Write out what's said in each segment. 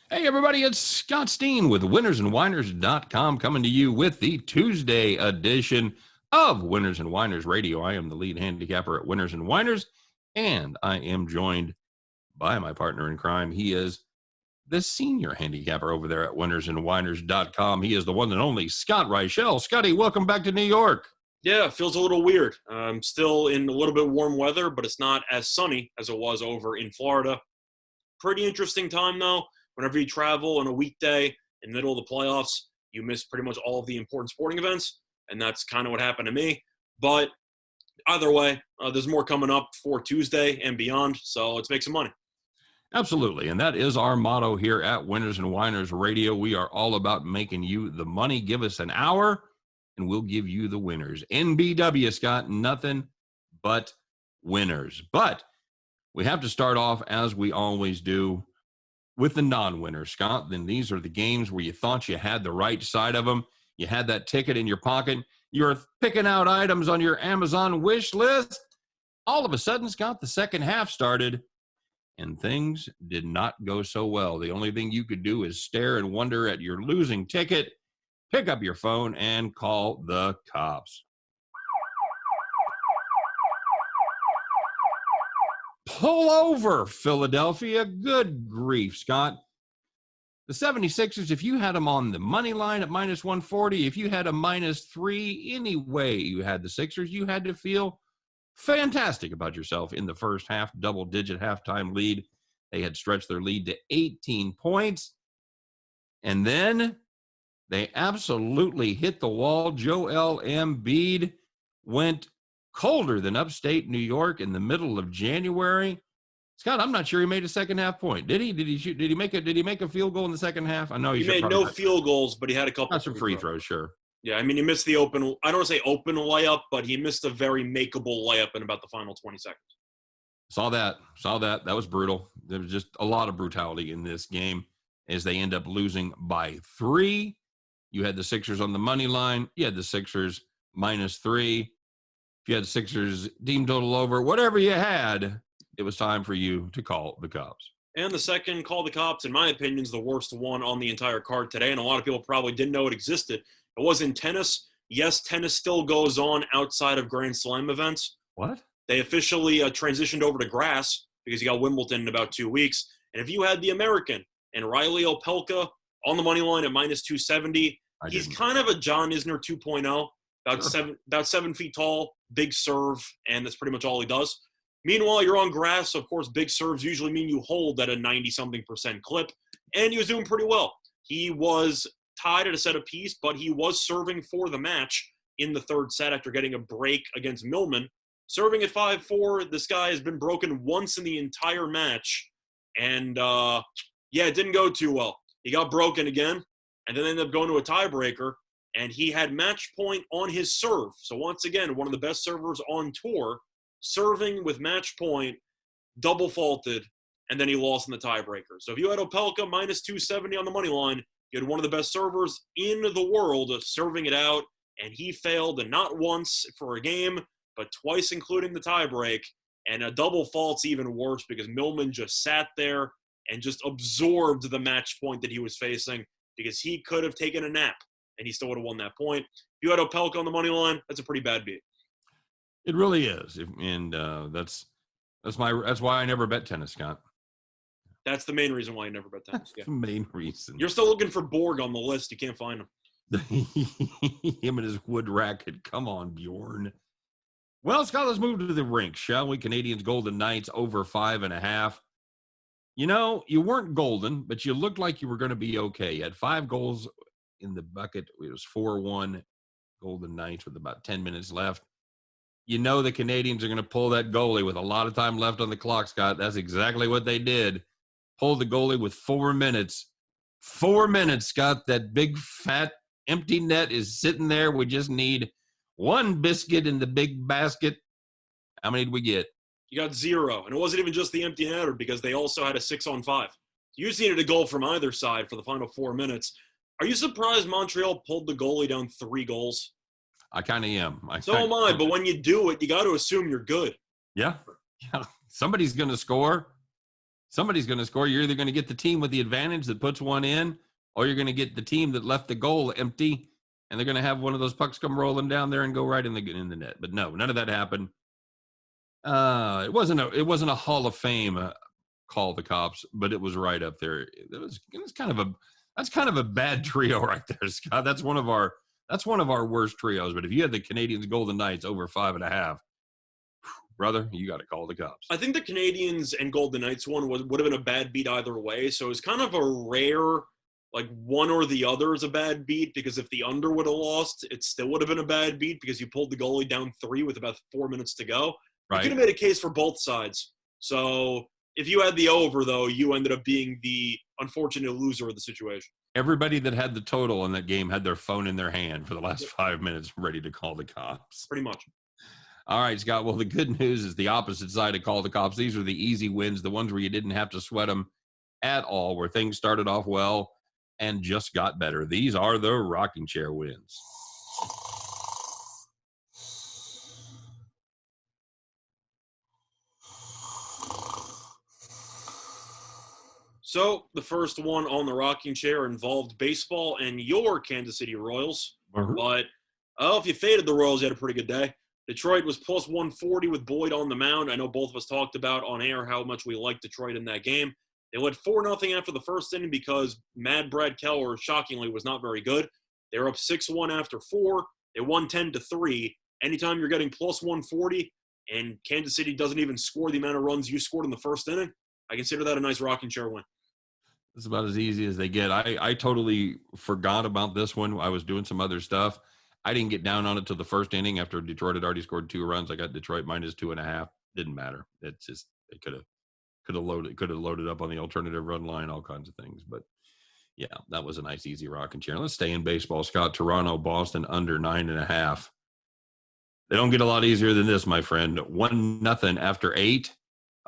Hey, everybody, it's Scott Steen with WinnersandWhiners.com coming to you with the Tuesday edition of Winners and Whiners Radio. I am the lead handicapper at Winners and Whiners, and I am joined by my partner in crime. He is the senior handicapper over there at WinnersandWhiners.com. He is the one and only Scott Reichel. Scotty, welcome back to New York. Yeah, it feels a little weird. I'm still in a little bit warm weather, but it's not as sunny as it was over in Florida. Pretty interesting time, though. Whenever you travel on a weekday in the middle of the playoffs, you miss pretty much all of the important sporting events, and that's kind of what happened to me. But either way, there's more coming up for Tuesday and beyond, so let's make some money. Absolutely, and that is our motto here at Winners and Whiners Radio. We are all about making you the money. Give us an hour, and we'll give you the winners. NBW, Scott, nothing but winners. But we have to start off, as we always do, with the non-winners, Scott. Then these are the games where you thought you had the right side of them. You had that ticket in your pocket. You're picking out items on your Amazon wish list. All of a sudden, Scott, the second half started, and things did not go so well. The only thing you could do is stare and wonder at your losing ticket, pick up your phone, and call the cops. Pull over, Philadelphia. Good grief, Scott. The 76ers, if you had them on the money line at minus 140, if you had a -3, any way you had the Sixers, you had to feel fantastic about yourself in the first half, double-digit halftime lead. They had stretched their lead to 18 points. And then they absolutely hit the wall. Joel Embiid went colder than upstate New York in the middle of January. Scott, I'm not sure he made a second half point. Did he? Did he make a field goal in the second half? I know he made no field goals, but he had a couple. Got some free throws, sure. Yeah, I mean, he missed the open. I don't want to say open layup, but he missed a very makeable layup in about the final 20 seconds. Saw that. That was brutal. There was just a lot of brutality in this game as they end up losing by 3. You had the Sixers on the money line. You had the Sixers -3. If you had the Sixers team total over, whatever you had, it was time for you to call the cops. And the second call the cops, in my opinion, is the worst one on the entire card today. And a lot of people probably didn't know it existed. It was in tennis. Yes, tennis still goes on outside of Grand Slam events. What? They officially transitioned over to grass because you got Wimbledon in about 2 weeks. And if you had the American and Riley Opelka on the money line at -270, he's kind of a John Isner 2.0, about 7 feet tall, big serve, and that's pretty much all he does. Meanwhile, you're on grass. Of course, big serves usually mean you hold at a 90-something% clip, and he was doing pretty well. He was tied at a set apiece, but he was serving for the match in the third set after getting a break against Millman. Serving at 5-4, this guy has been broken once in the entire match, and it didn't go too well. He got broken again, and then ended up going to a tiebreaker, and he had match point on his serve. So once again, one of the best servers on tour, serving with match point, double faulted, and then he lost in the tiebreaker. So if you had Opelka -270 on the money line, you had one of the best servers in the world serving it out, and he failed, and not once for a game, but twice including the tiebreak. And a double fault's even worse because Millman just sat there and just absorbed the match point that he was facing because he could have taken a nap and he still would have won that point. If you had Opelka on the money line, that's a pretty bad beat. It really is, and that's why I never bet tennis, Scott. That's the main reason why you never bet tennis. That's the main reason. You're still looking for Borg on the list. You can't find him. Him and his wood racket. Come on, Bjorn. Well, Scott, let's move to the rink, shall we? Canadians Golden Knights over 5.5. You know, you weren't golden, but you looked like you were going to be okay. You had 5 goals in the bucket. It was 4-1 Golden Knights with about 10 minutes left. You know the Canadians are going to pull that goalie with a lot of time left on the clock, Scott. That's exactly what they did. Pulled the goalie with 4 minutes. 4 minutes, Scott. That big, fat, empty net is sitting there. We just need one biscuit in the big basket. How many did we get? You got 0. And it wasn't even just the empty netter because they also had a 6-on-5. You just needed a goal from either side for the final 4 minutes. Are you surprised Montreal pulled the goalie down 3 goals? I kind of am. So am I, but when you do it, you got to assume you're good. Yeah. Somebody's going to score. Somebody's going to score. You're either going to get the team with the advantage that puts one in, or you're going to get the team that left the goal empty, and they're going to have one of those pucks come rolling down there and go right in the net. But no, none of that happened. It wasn't a Hall of Fame call the cops, but it was right up there. That's kind of a bad trio right there, Scott. That's one of our worst trios. But if you had the Canadians Golden Knights over 5.5, brother, you got to call the cops. I think the Canadians and Golden Knights one would have been a bad beat either way. So it's kind of a rare, like, one or the other is a bad beat, because if the under would have lost, it still would have been a bad beat because you pulled the goalie down 3 with about 4 minutes to go. Right. You could have made a case for both sides. So if you had the over, though, you ended up being the unfortunate loser of the situation. Everybody that had the total in that game had their phone in their hand for the last 5 minutes ready to call the cops. Pretty much. All right, Scott. Well, the good news is the opposite side of call the cops. These are the easy wins, the ones where you didn't have to sweat them at all, where things started off well and just got better. These are the rocking chair wins. So the first one on the rocking chair involved baseball and your Kansas City Royals. But if you faded the Royals, you had a pretty good day. Detroit was plus 140 with Boyd on the mound. I know both of us talked about on air how much we liked Detroit in that game. They led 4-0 after the first inning because Mad Brad Keller, shockingly, was not very good. They were up 6-1 after 4. They won 10-3. Anytime you're getting plus 140 and Kansas City doesn't even score the amount of runs you scored in the first inning, I consider that a nice rocking chair win. It's about as easy as they get. I totally forgot about this one. I was doing some other stuff. I didn't get down on it till the first inning after Detroit had already scored 2 runs. I got Detroit minus 2.5. Didn't matter. It's just they could have loaded up on the alternative run line, all kinds of things. But yeah, that was a nice easy rocking chair. Let's stay in baseball, Scott. Toronto, Boston under 9.5. They don't get a lot easier than this, my friend. 1-0 after 8.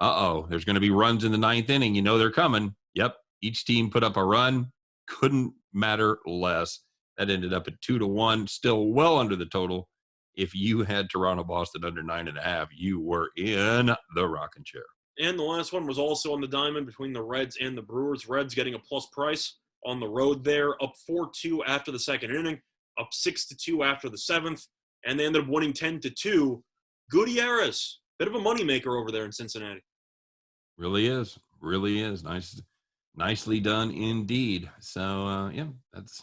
There's going to be runs in the 9th inning. You know they're coming. Yep. Each team put up a run. Couldn't matter less. That ended up at 2-1, still well under the total. If you had Toronto Boston under 9.5, you were in the rocking chair. And the last one was also on the diamond between the Reds and the Brewers. Reds getting a plus price on the road there, up 4-2 after the second inning, up 6-2 after the 7th, and they ended up winning 10-2. Gutierrez, bit of a moneymaker over there in Cincinnati. Really is. Nicely done indeed. So that's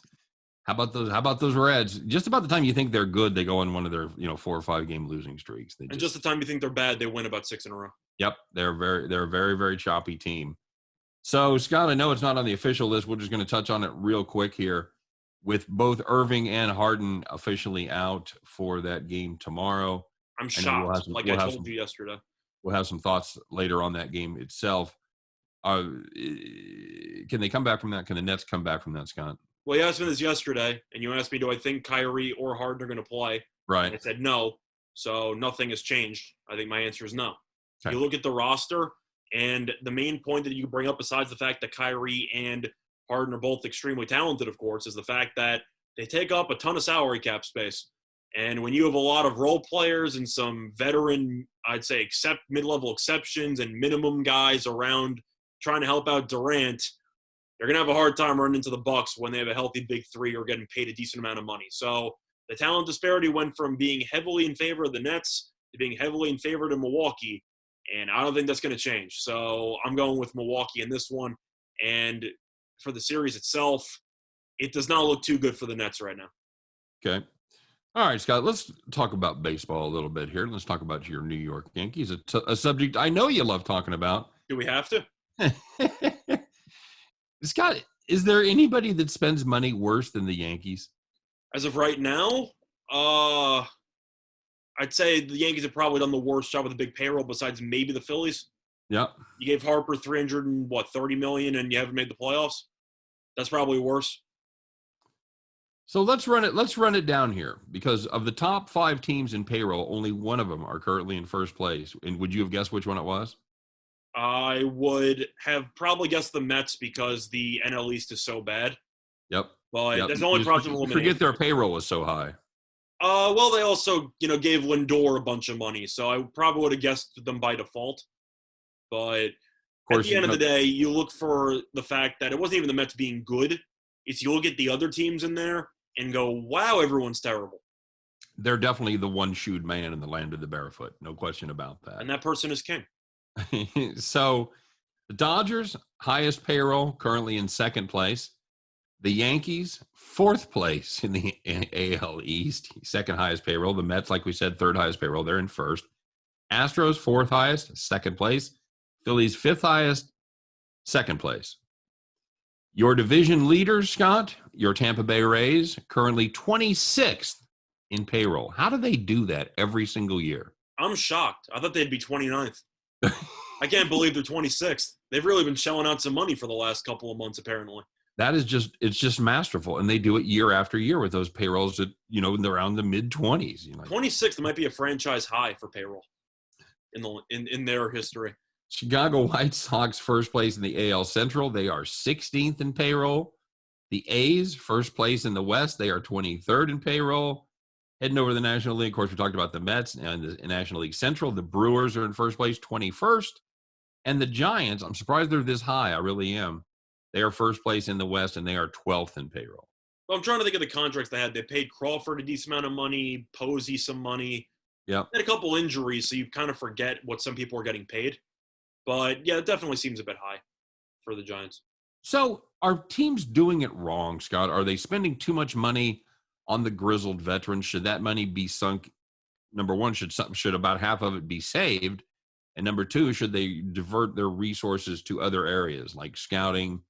how about those Reds? Just about the time you think they're good, they go on one of their 4 or 5 game losing streaks. And just the time you think they're bad, they win about 6 in a row. Yep, they're a very, very choppy team. So Scott, I know it's not on the official list. We're just going to touch on it real quick here. With both Irving and Harden officially out for that game tomorrow, I'm shocked. I told you yesterday. We'll have some thoughts later on that game itself. Can they come back from that? Can the Nets come back from that, Scott? Well, you asked me this yesterday, and you asked me, do I think Kyrie or Harden are going to play? Right. And I said no, so nothing has changed. I think my answer is no. Okay. You look at the roster, and the main point that you bring up, besides the fact that Kyrie and Harden are both extremely talented, of course, is the fact that they take up a ton of salary cap space. And when you have a lot of role players and some veteran, I'd say, mid-level exceptions and minimum guys around trying to help out Durant, they're going to have a hard time running into the Bucks when they have a healthy big three or getting paid a decent amount of money. So the talent disparity went from being heavily in favor of the Nets to being heavily in favor of Milwaukee, and I don't think that's going to change. So I'm going with Milwaukee in this one. And for the series itself, it does not look too good for the Nets right now. Okay. All right, Scott, let's talk about baseball a little bit here. Let's talk about your New York Yankees, a subject I know you love talking about. Do we have to? Scott, is there anybody that spends money worse than the Yankees? As of right now, I'd say the Yankees have probably done the worst job with a big payroll besides maybe the Phillies. Yeah. You gave Harper $330 million and you haven't made the playoffs. That's probably worse. So let's run it down here, because of the top 5 teams in payroll, only one of them are currently in first place. And would you have guessed which one it was? I would have probably guessed the Mets because the NL East is so bad. Yep. But that's the only problem of elimination. Forget their payroll was so high. Well, they also, gave Lindor a bunch of money, so I probably would have guessed them by default. But course, at the end of the day, you look for the fact that it wasn't even the Mets being good. It's you look at the other teams in there and go, wow, everyone's terrible. They're definitely the one-shoed man in the land of the barefoot. No question about that. And that person is king. So the Dodgers, highest payroll, currently in second place. The Yankees, fourth place in the AL East, second highest payroll. The Mets, like we said, third highest payroll. They're in first. Astros, fourth highest, second place. Phillies, fifth highest, second place. Your division leaders, Scott, your Tampa Bay Rays, currently 26th in payroll. How do they do that every single year? I'm shocked. I thought they'd be 29th. I can't believe they're 26th. They've really been shelling out some money for the last couple of months, apparently. That is it's just masterful. And they do it year after year with those payrolls that, they're around the mid-20s. 26th might be a franchise high for payroll in their history. Chicago White Sox, first place in the AL Central. They are 16th in payroll. The A's, first place in the West. They are 23rd in payroll. Heading over to the National League, of course, we talked about the Mets and the National League Central. The Brewers are in first place, 21st. And the Giants, I'm surprised they're this high. I really am. They are first place in the West, and they are 12th in payroll. Well, I'm trying to think of the contracts they had. They paid Crawford a decent amount of money, Posey some money. Yep. They had a couple injuries, so you kind of forget what some people are getting paid. But, yeah, it definitely seems a bit high for the Giants. So are teams doing it wrong, Scott? Are they spending too much money on the grizzled veterans? Should that money be sunk? Number one, should about half of it be saved? And number two, should they divert their resources to other areas like scouting,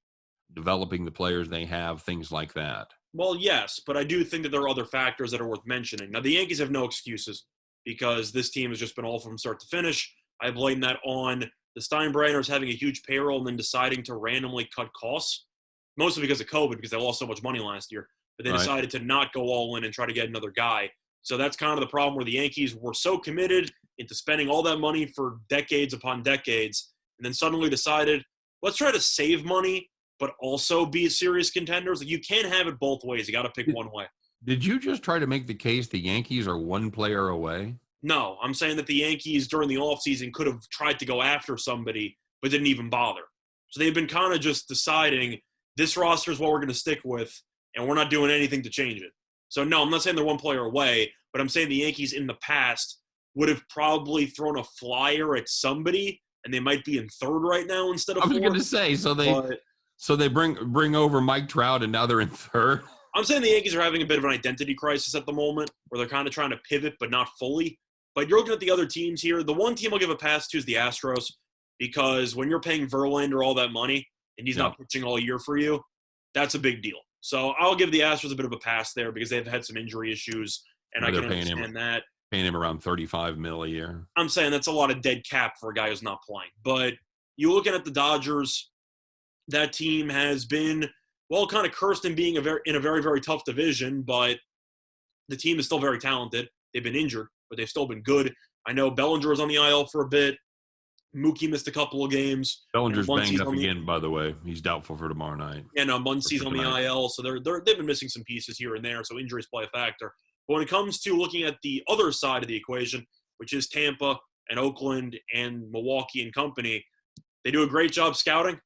developing the players they have, things like that? Well, yes, but I do think that there are other factors that are worth mentioning. Now, the Yankees have no excuses because this team has just been awful from start to finish. I blame that on the Steinbrenners having a huge payroll and then deciding to randomly cut costs, mostly because of COVID, because they lost so much money last year. But they decided to not go all in and try to get another guy. So that's kind of the problem where the Yankees were so committed into spending all that money for decades upon decades, and then suddenly decided, let's try to save money, but also be serious contenders. You can't have it both ways. You got to pick one way. Did you just try to make the case the Yankees are one player away? No, I'm saying that the Yankees during the offseason could have tried to go after somebody, but didn't even bother. So they've been kind of just deciding this roster is what we're going to stick with, and we're not doing anything to change it. So, no, I'm not saying they're one player away, but I'm saying the Yankees in the past would have probably thrown a flyer at somebody, and they might be in third right now instead of fourth. I was going to say, so they bring over Mike Trout, and now they're in third. I'm saying the Yankees are having a bit of an identity crisis at the moment, where they're kind of trying to pivot, but not fully. But you're looking at the other teams here. The one team I'll give a pass to is the Astros, because when you're paying Verlander all that money and he's not pitching all year for you, that's a big deal. So I'll give the Astros a bit of a pass there because they've had some injury issues, and I can understand that. Paying him around $35 million a year. I'm saying that's a lot of dead cap for a guy who's not playing. But you're looking at the Dodgers, that team has been, well, kind of cursed in being in a very, very tough division, but the team is still very talented. They've been injured, but they've still been good. I know Bellinger was on the IL for a bit. Mookie missed a couple of games. Bellinger's banged up again, by the way. He's doubtful for tomorrow night. Yeah, no, Muncie's on the IL, so they've been missing some pieces here and there, so injuries play a factor. But when it comes to looking at the other side of the equation, which is Tampa and Oakland and Milwaukee and company, they do a great job scouting.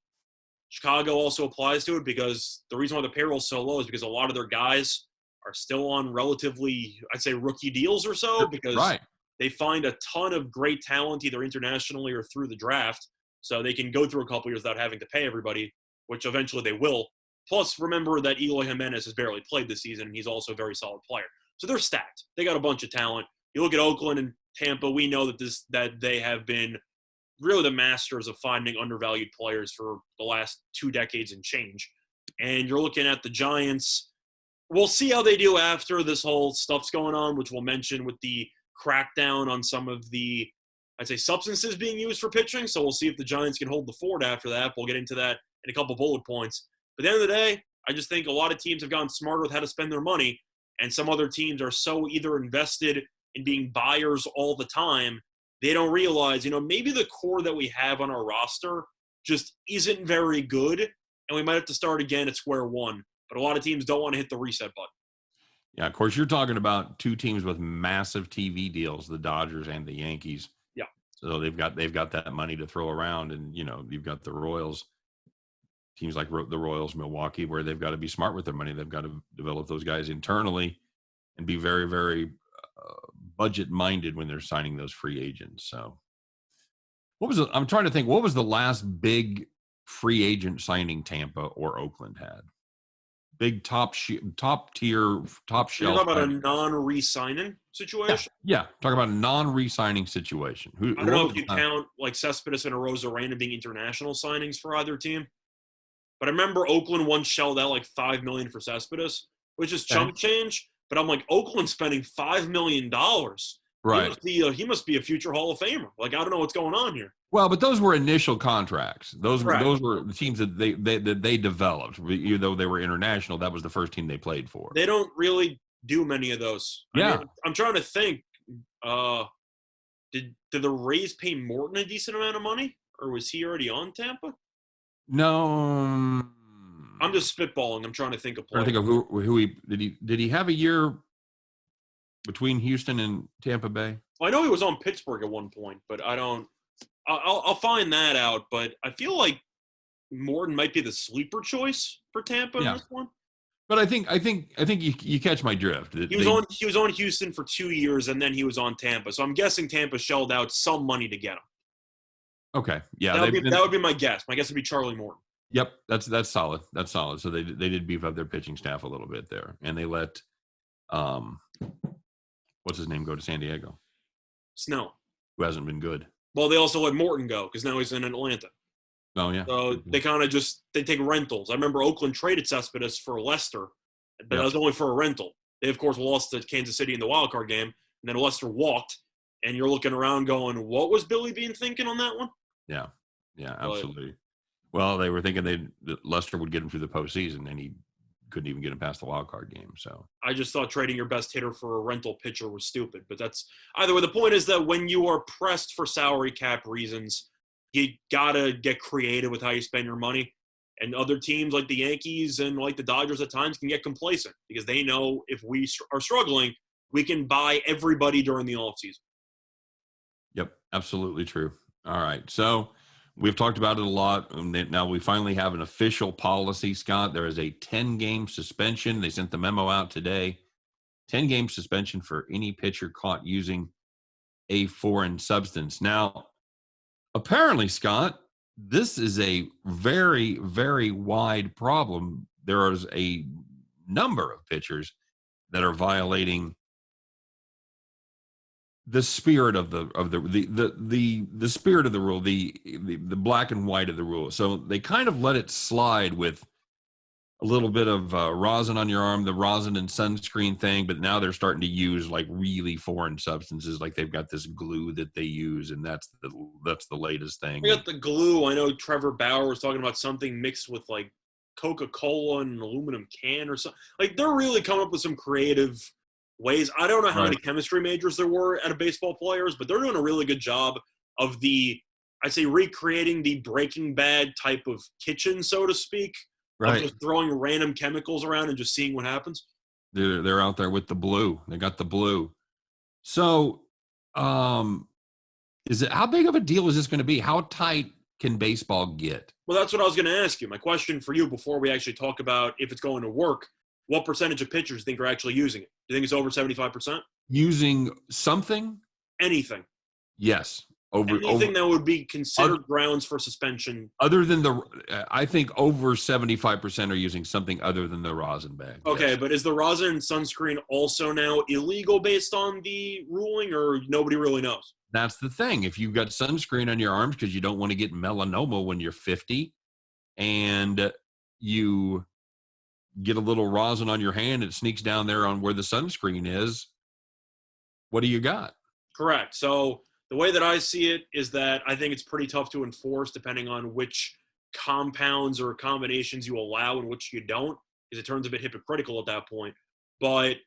Chicago also applies to it because the reason why the payroll is so low is because a lot of their guys are still on relatively, I'd say, rookie deals or so, because they find a ton of great talent either internationally or through the draft, so they can go through a couple years without having to pay everybody, which eventually they will. Plus, remember that Eloy Jimenez has barely played this season, and he's also a very solid player. So they're stacked. They got a bunch of talent. You look at Oakland and Tampa, we know that they have been really the masters of finding undervalued players for the last 2 decades and change. And you're looking at the Giants. We'll see how they do after this whole stuff's going on, which we'll mention with the crackdown on some of the, I'd say, substances being used for pitching. So we'll see if the Giants can hold the fort after that. We'll get into that in a couple bullet points. But at the end of the day, I just think a lot of teams have gotten smarter with how to spend their money, and some other teams are so either invested in being buyers all the time, they don't realize, maybe the core that we have on our roster just isn't very good, and we might have to start again at square one. But a lot of teams don't want to hit the reset button. Yeah, of course, you're talking about two teams with massive TV deals, the Dodgers and the Yankees. Yeah. So they've got that money to throw around, and you've got the Royals, teams like the Royals, Milwaukee, where they've got to be smart with their money. They've got to develop those guys internally and be very, very budget minded when they're signing those free agents. So I'm trying to think, what was the last big free agent signing Tampa or Oakland had? Big top tier, top You're shelf. talking about a non-re-signing situation? Yeah. Talk about a non-re-signing situation. I don't know if you count like Cespedes and Arozarena being international signings for either team. But I remember Oakland once shelled out like $5 million for Cespedes, which is chump change. But I'm like, Oakland spending $5 million. Right. He must be a future Hall of Famer. Like, I don't know what's going on here. Well, but those were initial contracts. Those were the teams that they developed. Even though they were international, that was the first team they played for. They don't really do many of those. Yeah. I mean, I'm trying to think. Did the Rays pay Morton a decent amount of money, or was he already on Tampa? No. I'm just spitballing. I'm trying to think of players. I think of who he did he have a year between Houston and Tampa Bay? Well, I know he was on Pittsburgh at one point, but I don't. I'll find that out. But I feel like Morton might be the sleeper choice for Tampa in this one. But I think you catch my drift. He was on Houston for 2 years, and then he was on Tampa. So I'm guessing Tampa shelled out some money to get him. Okay, yeah, that would be my guess. My guess would be Charlie Morton. Yep, that's solid. That's solid. So they did beef up their pitching staff a little bit there, and they let what's his name go to San Diego? Snow, who hasn't been good. Well, they also let Morton go because now he's in Atlanta. Oh yeah. So they kind of they take rentals. I remember Oakland traded Cespedes for Lester, but that was only for a rental. They of course lost to Kansas City in the wild card game, and then Lester walked. And you're looking around going, what was Billy Beane thinking on that one? Yeah, absolutely. Well, they were thinking that Lester would get him through the postseason, and he couldn't even get him past the wild card game. So I just thought trading your best hitter for a rental pitcher was stupid. But that's either way. The point is that when you are pressed for salary cap reasons, you gotta get creative with how you spend your money. And other teams like the Yankees and like the Dodgers at times can get complacent because they know if we are struggling, we can buy everybody during the offseason. Yep, absolutely true. All right, so we've talked about it a lot. Now we finally have an official policy, Scott. There is a 10-game suspension. They sent the memo out today. 10-game suspension for any pitcher caught using a foreign substance. Now, apparently, Scott, this is a very, very wide problem. There is a number of pitchers that are violating the spirit of the spirit of the rule, the black and white of the rule. So they kind of let it slide with a little bit of rosin on your arm, the rosin and sunscreen thing, but now they're starting to use like really foreign substances. Like they've got this glue that they use, and that's the latest thing. We got the glue. I know Trevor Bauer was talking about something mixed with like Coca-Cola and an aluminum can or something. Like they're really coming up with some creative ways. I don't know how many chemistry majors there were out of baseball players, but they're doing a really good job of I'd say recreating the Breaking Bad type of kitchen, so to speak, of just throwing random chemicals around and just seeing what happens. They're out there with the blue. They got the blue. So, how big of a deal is this going to be? How tight can baseball get? Well, that's what I was going to ask you. My question for you before we actually talk about if it's going to work, what percentage of pitchers think are actually using it? Do you think it's over 75%? Using something? Anything. Yes. Anything that would be considered grounds for suspension. Other than I think over 75% are using something other than the rosin bag. Okay, but is the rosin and sunscreen also now illegal based on the ruling, or nobody really knows? That's the thing. If you've got sunscreen on your arms because you don't want to get melanoma when you're 50, and you get a little rosin on your hand, it sneaks down there on where the sunscreen is, what do you got? Correct. So the way that I see it is that I think it's pretty tough to enforce depending on which compounds or combinations you allow and which you don't, because it turns a bit hypocritical at that point. But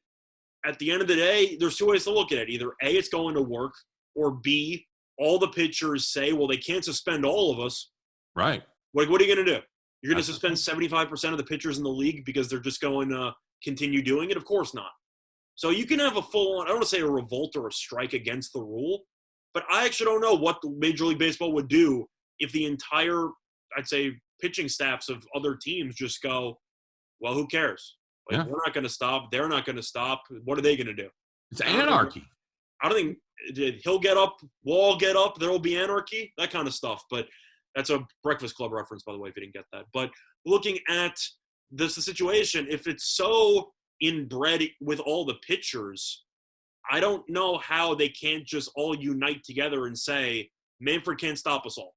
at the end of the day, there's two ways to look at it. Either A, it's going to work, or B, all the pitchers say, well, they can't suspend all of us. Right. What are you going to do? You're going to suspend 75% of the pitchers in the league because they're just going to continue doing it? Of course not. So you can have a full-on, I don't want to say a revolt or a strike against the rule, But I actually don't know what the Major League Baseball would do if the entire, I'd say, pitching staffs of other teams just go, well, who cares? Like, Yeah. we're not going to stop. They're not going to stop. What are they going to do? It's anarchy. I don't think he'll get up, we'll all get up, there will be anarchy, that kind of stuff. But that's a Breakfast Club reference, by the way, if you didn't get that. But looking at the situation, if it's so inbred with all the pitchers, I don't know how they can't just all unite together and say, Manfred can't stop us all.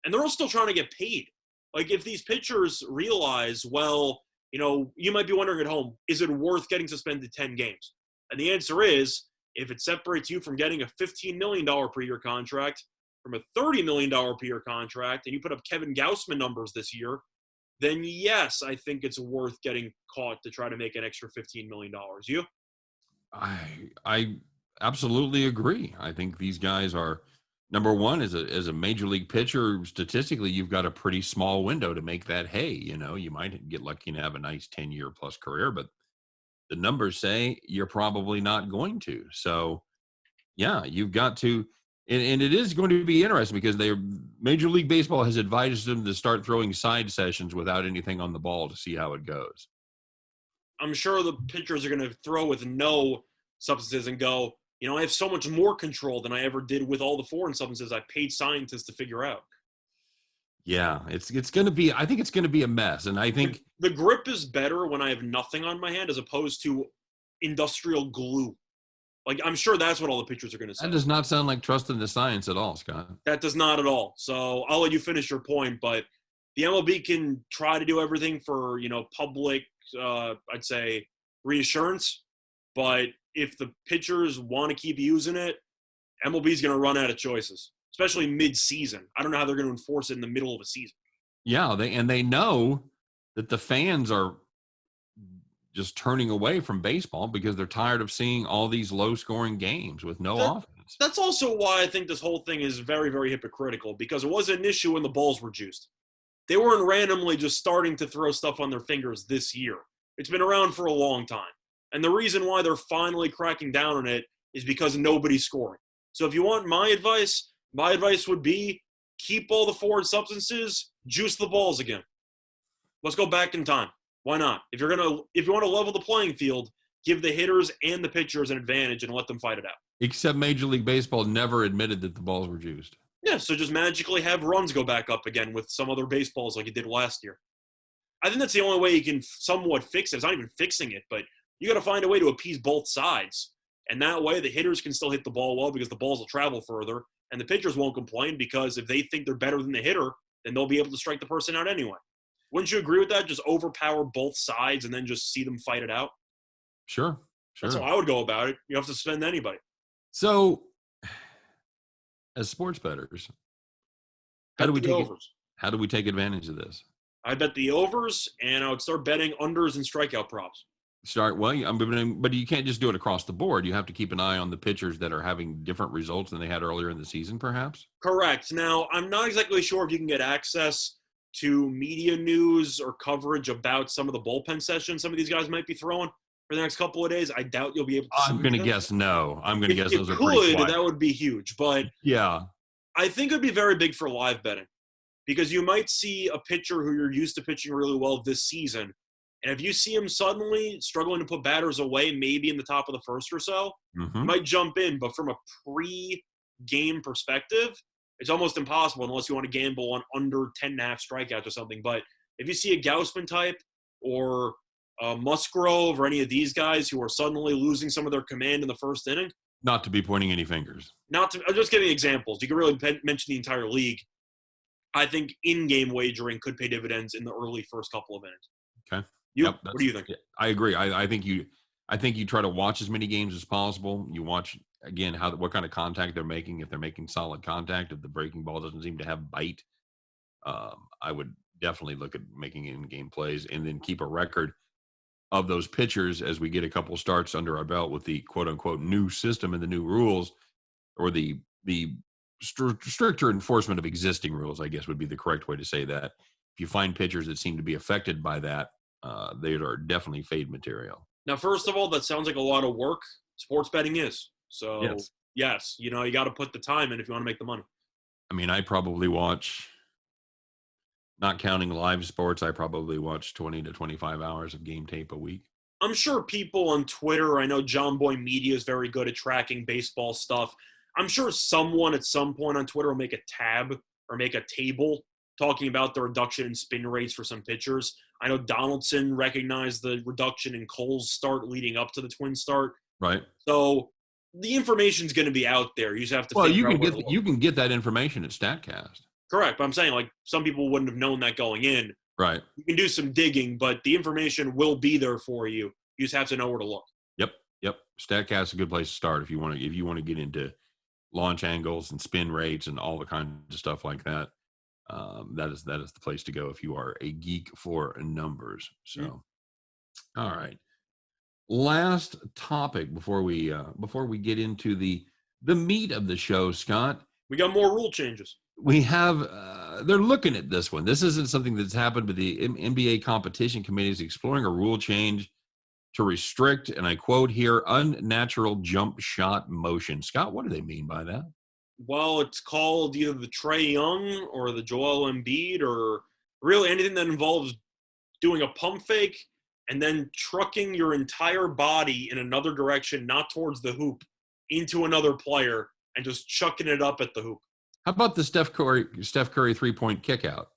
And they're all still trying to get paid. Like, if these pitchers realize, well, you know, you might be wondering at home, is it worth getting suspended 10 games? And the answer is, if it separates you from getting a $15 million per year contract from a $30 million per year contract, and you put up Kevin Gausman numbers this year, then yes, I think it's worth getting caught to try to make an extra $15 million. You? I absolutely agree. I think these guys are, number one, as a major league pitcher, statistically, you've got a pretty small window to make that hay. You know, you might get lucky and have a nice 10-year plus career, but the numbers say you're probably not going to. So, yeah, you've got to, and it is going to be interesting because Major League Baseball has advised them to start throwing side sessions without anything on the ball to see how it goes. I'm sure the pitchers are going to throw with no substances and go, you know, I have so much more control than I ever did with all the foreign substances I paid scientists to figure out. Yeah, it's going to be, I think it's going to be a mess. And I think the grip is better when I have nothing on my hand as opposed to industrial glue. Like, I'm sure that's what all the pitchers are going to say. That does not sound like trust in the science at all, Scott. That does not at all. So I'll let you finish your point, but the MLB can try to do everything for, you know, public, I'd say, reassurance. But if the pitchers want to keep using it, MLB's going to run out of choices, especially mid-season. I don't know how they're going to enforce it in the middle of a season. Yeah, they know that the fans are just turning away from baseball because they're tired of seeing all these low-scoring games with no offense. That's also why I think this whole thing is very, very hypocritical, because it wasn't an issue when the balls were juiced. They weren't randomly just starting to throw stuff on their fingers this year. It's been around for a long time. And the reason why they're finally cracking down on it is because nobody's scoring. So if you want my advice would be keep all the foreign substances, juice the balls again. Let's go back in time. Why not? If you want to level the playing field, give the hitters and the pitchers an advantage and let them fight it out. Except Major League Baseball never admitted that the balls were juiced. Yeah, so just magically have runs go back up again with some other baseballs like you did last year. I think that's the only way you can somewhat fix it. It's not even fixing it, but you got to find a way to appease both sides. And that way the hitters can still hit the ball well because the balls will travel further, and the pitchers won't complain because if they think they're better than the hitter, then they'll be able to strike the person out anyway. Wouldn't you agree with that? Just overpower both sides and then just see them fight it out? Sure. That's how I would go about it. You don't have to suspend anybody. So, as sports bettors, how do we take advantage of this? I bet the overs, and I would start betting unders and strikeout props. But you can't just do it across the board. You have to keep an eye on the pitchers that are having different results than they had earlier in the season, perhaps? Correct. Now, I'm not exactly sure if you can get access to media news or coverage about some of the bullpen sessions some of these guys might be throwing for the next couple of days. I doubt you'll be able to. I'm going to guess no. I'm going to guess those are pretty quiet. That would be huge. But yeah, I think it would be very big for live betting because you might see a pitcher who you're used to pitching really well this season. And if you see him suddenly struggling to put batters away, maybe in the top of the first or so, you might jump in. But from a pre-game perspective, it's almost impossible unless you want to gamble on under 10.5 strikeouts or something. But if you see a Gausman type or Musgrove or any of these guys who are suddenly losing some of their command in the first inning. Not to be pointing any fingers. I'm just giving examples. You can really mention the entire league. I think in-game wagering could pay dividends in the early first couple of innings. Okay. What do you think? I agree. I think you try to watch as many games as possible. You watch again what kind of contact they're making. If they're making solid contact, if the breaking ball doesn't seem to have bite, I would definitely look at making in-game plays and then keep a record of those pitchers as we get a couple starts under our belt with the quote-unquote new system and the new rules, or the stricter enforcement of existing rules, I guess would be the correct way to say that. If you find pitchers that seem to be affected by that, they are definitely fade material. Now, first of all, that sounds like a lot of work. Sports betting is. So yes. yes, you got to put the time in if you want to make the money. I mean, I probably watch, not counting live sports, I probably watch 20 to 25 hours of game tape a week. I'm sure people on Twitter, I know John Boy Media is very good at tracking baseball stuff. I'm sure someone at some point on Twitter will make a tab or make a table talking about the reduction in spin rates for some pitchers. I know Donaldson recognized the reduction in Cole's start leading up to the Twins start. Right. So the information's going to be out there. You just have to you can get that information at StatCast. Correct. But I'm saying, like, some people wouldn't have known that going in. Right. You can do some digging, but the information will be there for you. You just have to know where to look. Yep. StatCast is a good place to start if you want to get into launch angles and spin rates and all the kinds of stuff like that. That is the place to go if you are a geek for numbers. So, All right. Last topic before we get into the meat of the show, Scott. We got more rule changes. We have they're looking at this one. This isn't something that's happened, but the NBA competition committee is exploring a rule change to restrict, and I quote here, unnatural jump shot motion. Scott, what do they mean by that? Well, it's called either the Trae Young or the Joel Embiid, or really anything that involves doing a pump fake and then trucking your entire body in another direction, not towards the hoop, into another player and just chucking it up at the hoop. How about the Steph Curry 3-point kick out?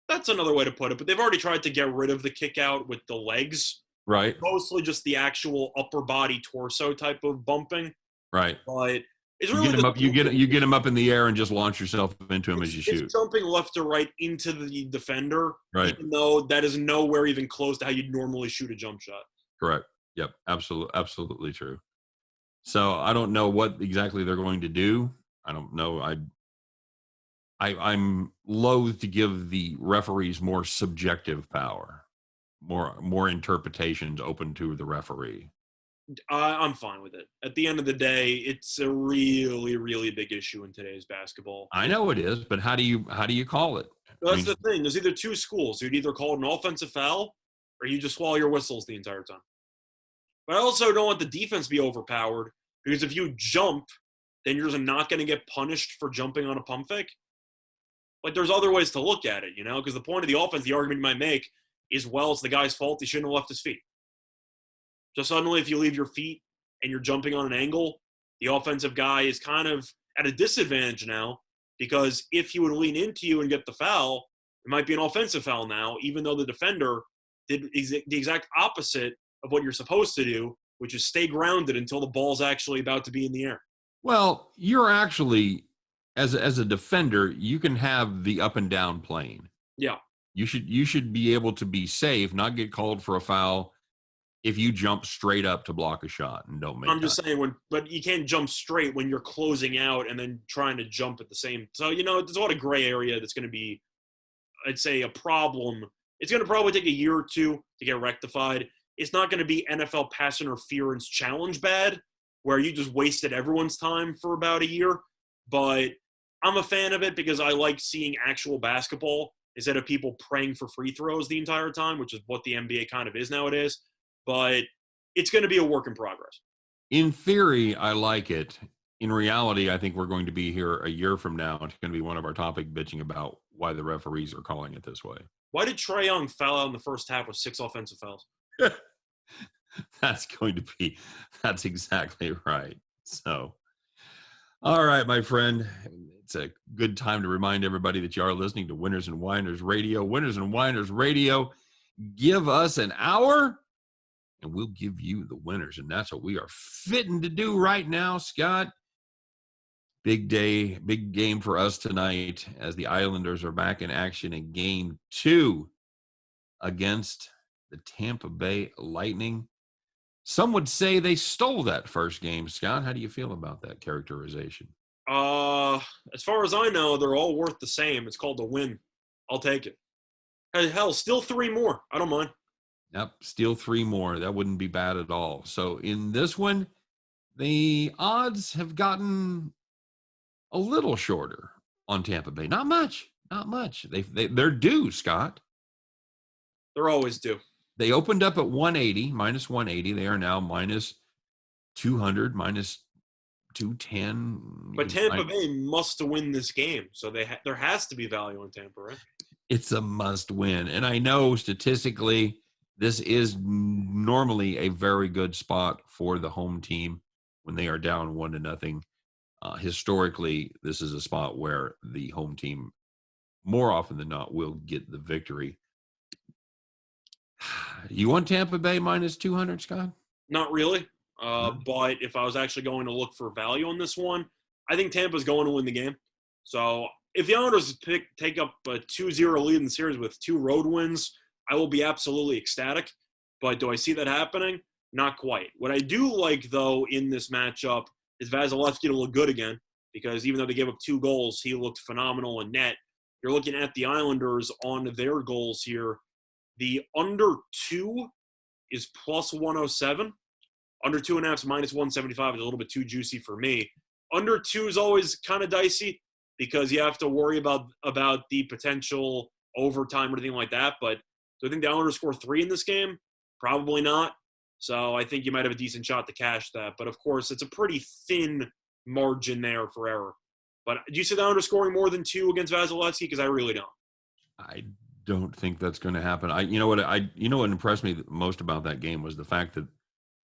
That's another way to put it, but they've already tried to get rid of the kick out with the legs. Right. Mostly just the actual upper body torso type of bumping. Right. But it's really you get him up in the air and just launch yourself into him as you shoot. It's jumping left to right into the defender, right? Even though that is nowhere even close to how you'd normally shoot a jump shot. Correct. Yep. Absolutely true. So I don't know what exactly they're going to do. I don't know. I'm loath to give the referees more subjective power, more interpretations open to the referee. I'm fine with it. At the end of the day, it's a really, really big issue in today's basketball. I know it is, but how do you call it? Well, that's the thing. There's either two schools. You'd either call it an offensive foul or you just swallow your whistles the entire time. But I also don't want the defense to be overpowered, because if you jump, then you're just not going to get punished for jumping on a pump fake. Like, there's other ways to look at it, because the point of the offense, the argument you might make is, well, it's the guy's fault. He shouldn't have left his feet. So suddenly, if you leave your feet and you're jumping on an angle, the offensive guy is kind of at a disadvantage now, because if he would lean into you and get the foul, it might be an offensive foul now, even though the defender did the exact opposite of what you're supposed to do, which is stay grounded until the ball's actually about to be in the air. Well, you're actually, as a defender, you can have the up and down plane. Yeah. You should be able to be safe, not get called for a foul if you jump straight up to block a shot and don't make. I'm just saying, but you can't jump straight when you're closing out and then trying to jump at the same. So there's a lot of gray area that's going to be, I'd say, a problem. It's going to probably take a year or two to get rectified. It's not going to be NFL pass interference challenge bad, where you just wasted everyone's time for about a year. But I'm a fan of it because I like seeing actual basketball instead of people praying for free throws the entire time, which is what the NBA kind of is nowadays. But it's going to be a work in progress. In theory, I like it. In reality, I think we're going to be here a year from now. It's going to be one of our topic bitching about why the referees are calling it this way. Why did Trae Young foul out in the first half with 6 offensive fouls? That's exactly right. So, all right, my friend, it's a good time to remind everybody that you are listening to Winners and Whiners Radio. Winners and Whiners Radio. Give us an hour and we'll give you the winners. And that's what we are fitting to do right now, Scott. Big day, big game for us tonight as the Islanders are back in action in Game 2 against the Tampa Bay Lightning. Some would say they stole that first game, Scott. How do you feel about that characterization? As far as I know, they're all worth the same. It's called a win. I'll take it. Hell, still 3 more. I don't mind. Yep, steal 3 more. That wouldn't be bad at all. So in this one, the odds have gotten a little shorter on Tampa Bay. Not much. They're due, Scott. They're always due. They opened up at 180, minus 180. They are now minus 200, minus 210. But Tampa Bay must win this game, so there has to be value in Tampa, right? It's a must win. And I know statistically this is normally a very good spot for the home team when they are down 1-0. Historically, this is a spot where the home team more often than not will get the victory. You want Tampa Bay minus 200, Scott? Not really. But if I was actually going to look for value on this one, I think Tampa's going to win the game. So if the Islanders take up a 2-0 lead in the series with 2 road wins, I will be absolutely ecstatic. But do I see that happening? Not quite. What I do like, though, in this matchup is Vasilevsky to look good again, because even though they gave up 2 goals, he looked phenomenal in net. You're looking at the Islanders on their goals here. The under 2 is plus 107. Under 2.5 is minus 175. Is a little bit too juicy for me. Under 2 is always kind of dicey because you have to worry about the potential overtime or anything like that. But do I think the Islanders score 3 in this game? Probably not. So I think you might have a decent shot to cash that. But, of course, it's a pretty thin margin there for error. But do you see the Islanders scoring more than 2 against Vasilevsky? Because I really don't. I don't think that's going to happen. You know what impressed me most about that game was the fact that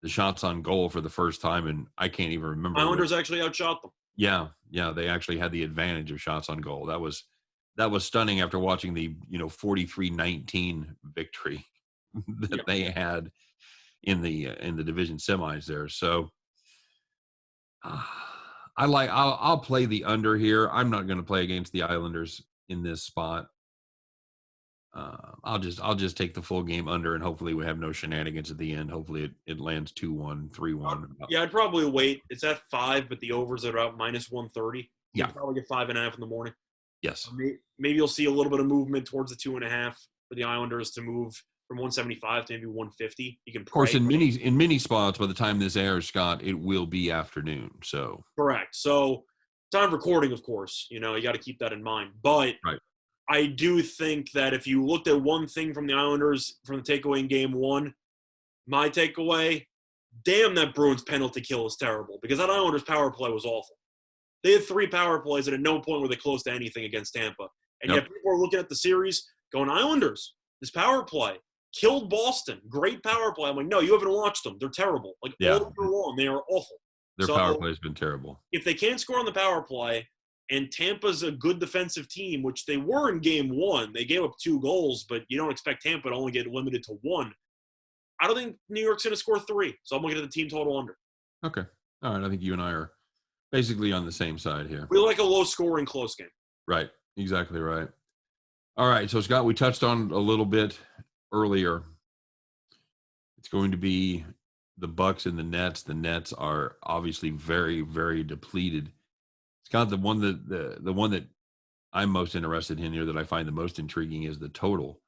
the shots on goal for the first time, and I can't even remember. Islanders actually outshot them. Yeah, they actually had the advantage of shots on goal. That was stunning after watching the 43-19 victory that they had in the division semis there. So I'll play the under here. I'm not going to play against the Islanders in this spot. I'll just take the full game under, and hopefully we have no shenanigans at the end. Hopefully it lands 2-1, 3-1. Yeah, I'd probably wait. It's at 5, but the overs are about minus 130. Yeah, you'll probably get 5.5 in the morning. Yes, maybe you'll see a little bit of movement towards the 2.5 for the Islanders to move from 175 to maybe 150. You can pray. Of course, in many spots, by the time this airs, Scott, it will be afternoon. So correct. So time of recording, of course, you got to keep that in mind. But right. I do think that if you looked at one thing from the Islanders from the takeaway in game 1, my takeaway, damn, that Bruins penalty kill is terrible because that Islanders power play was awful. They had 3 power plays, and at no point were they close to anything against Tampa. And yet people are looking at the series going, Islanders, this power play killed Boston. Great power play. I'm like, no, you haven't watched them. They're terrible. All year long, they are awful. Their power play has been terrible. If they can't score on the power play, and Tampa's a good defensive team, which they were in game 1. They gave up 2 goals, but you don't expect Tampa to only get limited to 1. I don't think New York's going to score 3, so I'm looking at the team total under. Okay. All right. I think you and I are basically on the same side here. We like a low-scoring, close game. Right. Exactly right. All right. So, Scott, we touched on a little bit earlier. It's going to be the Bucks and the Nets. The Nets are obviously very, very depleted. Scott, the one that I'm most interested in here that I find the most intriguing is the total.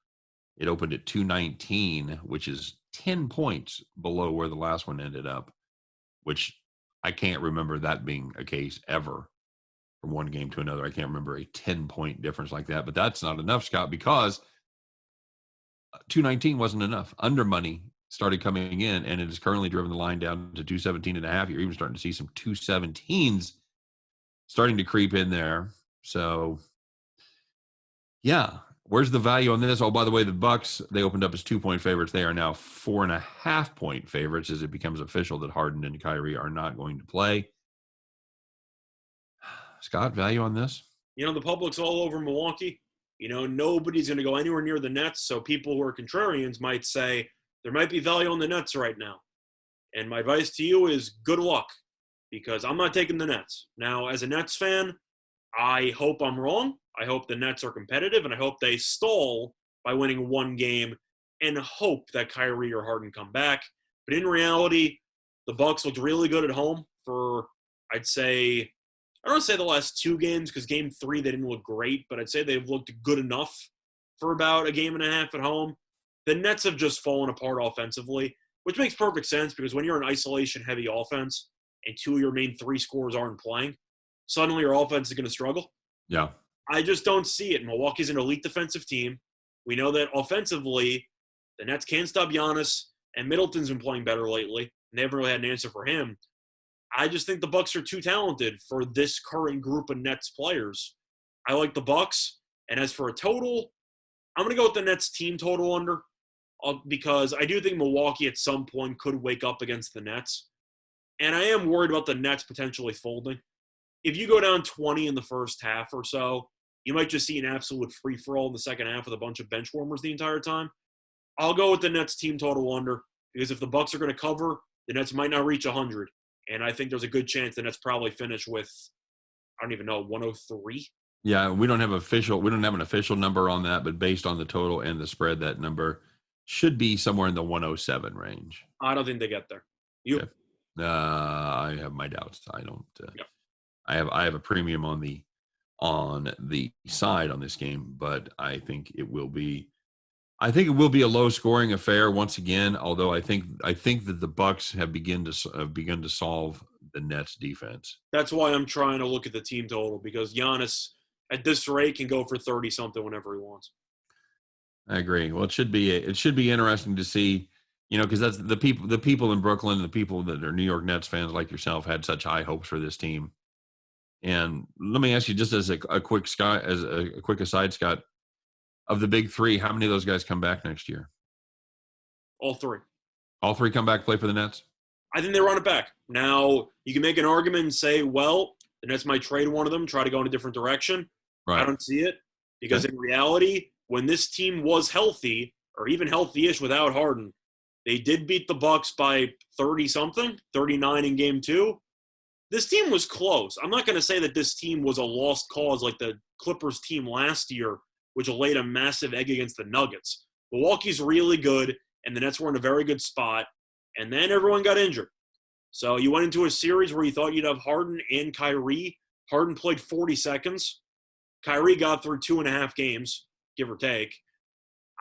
It opened at 219, which is 10 points below where the last one ended up, which I can't remember that being a case ever from one game to another. I can't remember a 10-point difference like that, but that's not enough, Scott, because 219 wasn't enough. Under money started coming in, and it has currently driven the line down to 217.5. You're even starting to see some 217s starting to creep in there. So, yeah, where's the value on this? Oh, by the way, the Bucks, they opened up as 2-point favorites. They are now 4.5-point favorites as it becomes official that Harden and Kyrie are not going to play. Scott, value on this? The public's all over Milwaukee. Nobody's going to go anywhere near the Nets, so people who are contrarians might say there might be value on the Nets right now. And my advice to you is good luck, because I'm not taking the Nets. Now, as a Nets fan, I hope I'm wrong. I hope the Nets are competitive, and I hope they stall by winning 1 game and hope that Kyrie or Harden come back. But in reality, the Bucks looked really good at home for, I don't want to say the last 2 games because game 3 they didn't look great, but I'd say they've looked good enough for about a game and a half at home. The Nets have just fallen apart offensively, which makes perfect sense because when you're an isolation-heavy offense and 2 of your main 3 scorers aren't playing, suddenly your offense is going to struggle. Yeah. I just don't see it. Milwaukee's an elite defensive team. We know that offensively, the Nets can't stop Giannis, and Middleton's been playing better lately, and they haven't really had an answer for him. I just think the Bucks are too talented for this current group of Nets players. I like the Bucks, and as for a total, I'm going to go with the Nets team total under because I do think Milwaukee at some point could wake up against the Nets, and I am worried about the Nets potentially folding. If you go down 20 in the first half or so, you might just see an absolute free-for-all in the second half with a bunch of bench warmers the entire time. I'll go with the Nets team total under because if the Bucks are going to cover, the Nets might not reach 100. And I think there's a good chance the Nets probably finish with, I don't even know, 103. Yeah, we don't have an official number on that, but based on the total and the spread, that number should be somewhere in the 107 range. I don't think they get there. You? Yeah. I have my doubts. I don't. Yeah. I have a premium on the side on this game, but I think it will be. I think it will be a low-scoring affair once again. Although I think that the Bucks have begun to solve the Nets defense. That's why I'm trying to look at the team total because Giannis at this rate can go for 30-something whenever he wants. I agree. Well, it should be interesting to see, because that's the people in Brooklyn, the people that are New York Nets fans like yourself had such high hopes for this team. And let me ask you, just as a quick aside, Scott, of the big three, how many of those guys come back next year? All three. All three come back to play for the Nets? I think they run it back. Now, you can make an argument and say, well, the Nets might trade one of them, try to go in a different direction. Right. I don't see it because in reality, when this team was healthy or even healthy-ish without Harden, they did beat the Bucks by 30-something, 39 in game 2. This team was close. I'm not going to say that this team was a lost cause like the Clippers team last year, which laid a massive egg against the Nuggets. Milwaukee's really good, and the Nets were in a very good spot, and then everyone got injured. So you went into a series where you thought you'd have Harden and Kyrie. Harden played 40 seconds. Kyrie got through 2.5 games, give or take.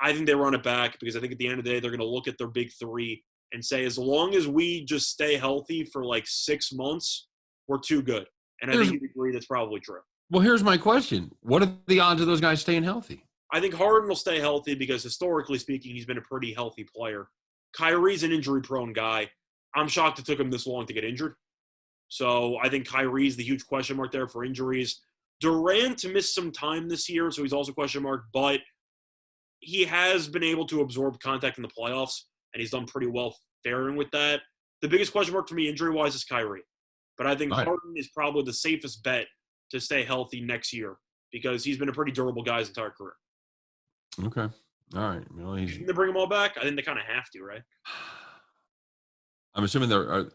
I think they run it back because I think at the end of the day, they're going to look at their big three and say, as long as we just stay healthy for like 6 months, we're too good. And I think you'd agree that's probably true. Well, here's my question. What are the odds of those guys staying healthy? I think Harden will stay healthy because historically speaking, he's been a pretty healthy player. Kyrie's an injury-prone guy. I'm shocked it took him this long to get injured. So I think Kyrie's the huge question mark there for injuries. Durant missed some time this year, so he's also a question mark, but he has been able to absorb contact in the playoffs, and he's done pretty well faring with that. The biggest question mark for me injury-wise is Kyrie. But I think Harden is probably the safest bet to stay healthy next year because he's been a pretty durable guy his entire career. Okay. All right. Well, you think they bring them all back? I think they kind of have to, right? I'm assuming I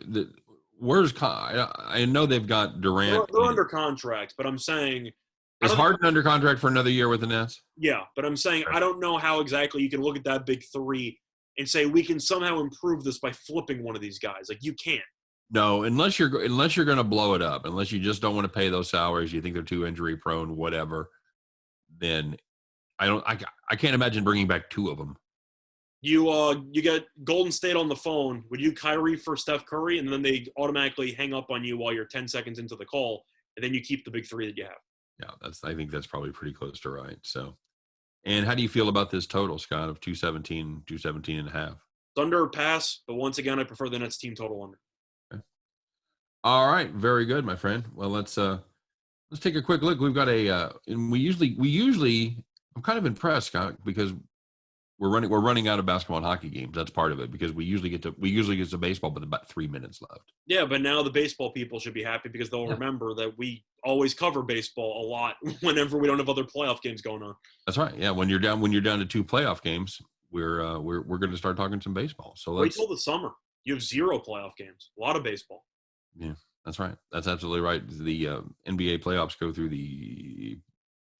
know they've got Durant. They're under contract, but I'm saying – Is Harden under contract for another year with the Nets? Yeah, but I'm saying I don't know how exactly you can look at that big three and say we can somehow improve this by flipping one of these guys. Like, you can't. No, unless you're going to blow it up, unless you just don't want to pay those salaries, you think they're too injury prone, whatever. Then I can't imagine bringing back 2 of them. You get Golden State on the phone. Would you Kyrie for Steph Curry, and then they automatically hang up on you while you're 10 seconds into the call, and then you keep the big 3 that you have. Yeah, I think that's probably pretty close to right. So, and how do you feel about this total, Scott, of 217 and a half? Thunder pass, but once again, I prefer the Nets team total under. All right, very good, my friend. Well, let's take a quick look. We've got and we usually I'm kind of impressed, Scott, because we're running out of basketball and hockey games. That's part of it because we usually get to baseball with about 3 minutes left. Yeah, but now the baseball people should be happy because they'll remember that we always cover baseball a lot whenever we don't have other playoff games going on. That's right. Yeah, when you're down to 2 playoff games, we're going to start talking some baseball. So wait till the summer. You have 0 playoff games. A lot of baseball. Yeah, that's right. That's absolutely right. The NBA playoffs go through the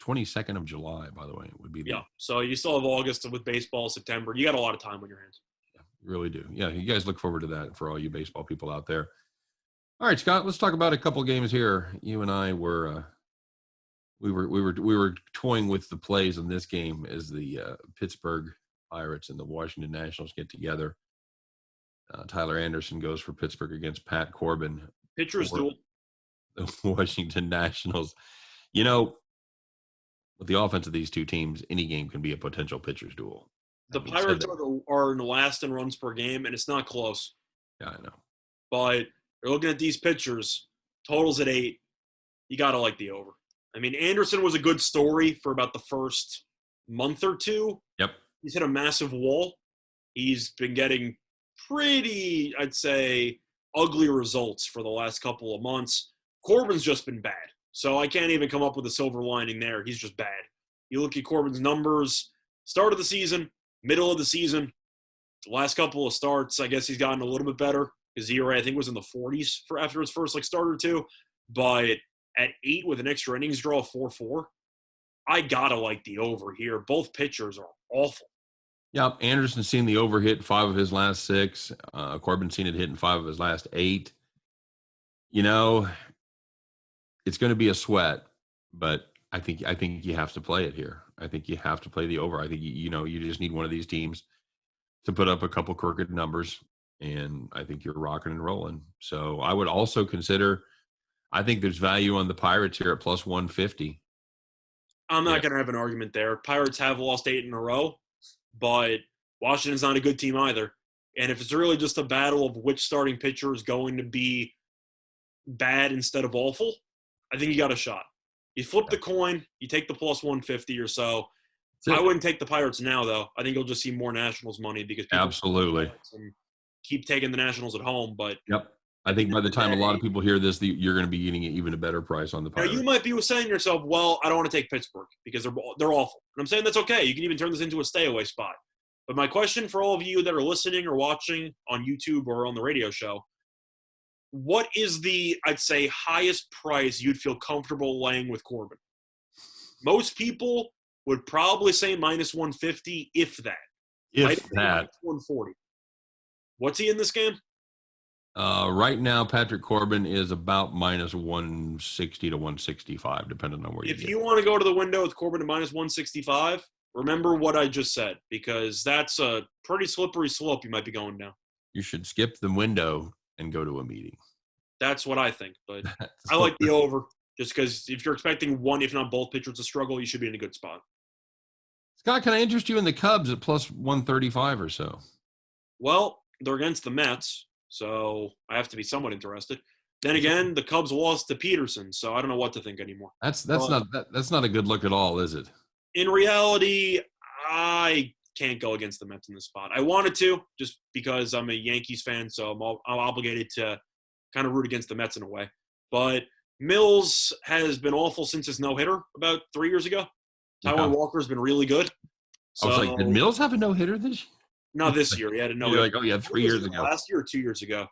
22nd of July, by the way. It would be so you still have August with baseball, September. You got a lot of time on your hands. Yeah, you really do. Yeah, you guys look forward to that for all you baseball people out there. All right, Scott, let's talk about a couple games here. You and I were we were toying with the plays in this game as the Pittsburgh Pirates and the Washington Nationals get together. Tyler Anderson goes for Pittsburgh against Pat Corbin. Pitchers duel. The Washington Nationals. You know, with the offense of these two teams, any game can be a potential pitcher's duel. The Pirates are last in runs per game, and it's not close. Yeah, I know. But You're looking at these pitchers, totals at 8. You got to like the over. I mean, Anderson was a good story for about the first month or two. Yep. He's hit a massive wall. He's been getting pretty, I'd say, ugly results for the last couple of months. Corbin's just been bad. So I can't even come up with a silver lining there. He's just bad. You look at Corbin's numbers, start of the season, middle of the season, the last couple of starts, I guess he's gotten a little bit better. His ERA, I think, was in the 40s for after his first start or two. But at 8 with an extra innings draw of 4-4, I got to like the over here. Both pitchers are awful. Yep, Anderson's seen the over hit 5 of his last 6. Corbin's seen it hit in 5 of his last 8. You know, it's going to be a sweat, but I think you have to play it here. I think you have to play the over. I think you just need one of these teams to put up a couple crooked numbers, and I think you're rocking and rolling. So I would also consider. I think there's value on the Pirates here at plus 150. I'm not going to have an argument there. Pirates have lost 8 in a row, but Washington's not a good team either. And if it's really just a battle of which starting pitcher is going to be bad instead of awful, I think you got a shot. You flip the coin, you take the plus 150 or so. I wouldn't take the Pirates now, though. I think you'll just see more Nationals money because people absolutely keep taking the Nationals at home. But yep. I think by the time a lot of people hear this, you're going to be getting even a better price on the Pirates. Now, you might be saying to yourself, well, I don't want to take Pittsburgh because they're awful. And I'm saying that's okay. You can even turn this into a stay-away spot. But my question for all of you that are listening or watching on YouTube or on the radio show, what is the, I'd say, highest price you'd feel comfortable laying with Corbin? Most people would probably say minus 150, if that. If that. 140. What's he in this game? Right now, Patrick Corbin is about minus 160 to 165, depending on where you get. If you want to go to the window with Corbin at minus 165, remember what I just said, because that's a pretty slippery slope you might be going down. You should skip the window and go to a meeting. That's what I think, but I like the over just because if you're expecting one, if not both pitchers to struggle, you should be in a good spot. Scott, can I interest you in the Cubs at plus 135 or so? Well, they're against the Mets, so I have to be somewhat interested. Then again, the Cubs lost to Peterson, so I don't know what to think anymore. That's not a good look at all, is it? In reality, I can't go against the Mets in this spot. I wanted to, just because I'm a Yankees fan, so I'm obligated to kind of root against the Mets in a way. But Mills has been awful since his no-hitter about 3 years ago. Taijuan Walker's been really good. So, I was like, did Mills have a no-hitter this year? Not this year. He had a no-hitter. You're like, oh, yeah, 3 years ago. Last year or 2 years ago.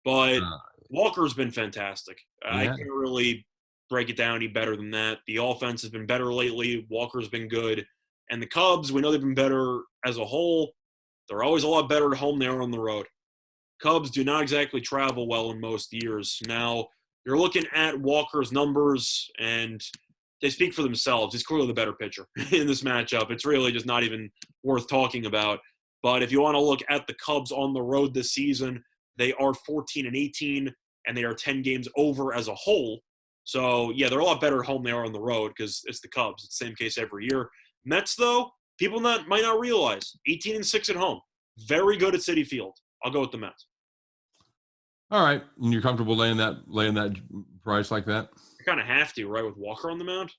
But Walker's been fantastic. Yeah. I can't really break it down any better than that. The offense has been better lately. Walker's been good. And the Cubs, we know they've been better as a whole. They're always a lot better at home than they are on the road. Cubs do not exactly travel well in most years. Now, you're looking at Walker's numbers, and they speak for themselves. He's clearly the better pitcher in this matchup. It's really just not even worth talking about. But if you want to look at the Cubs on the road this season, they are 14-18, and they are 10 games over as a whole. So, yeah, they're a lot better at home than they are on the road because it's the Cubs. It's the same case every year. Mets, though, people might not realize, 18-6 at home. Very good at Citi Field. I'll go with the Mets. All right. And you're comfortable laying that price like that? You kind of have to, right, with Walker on the mound?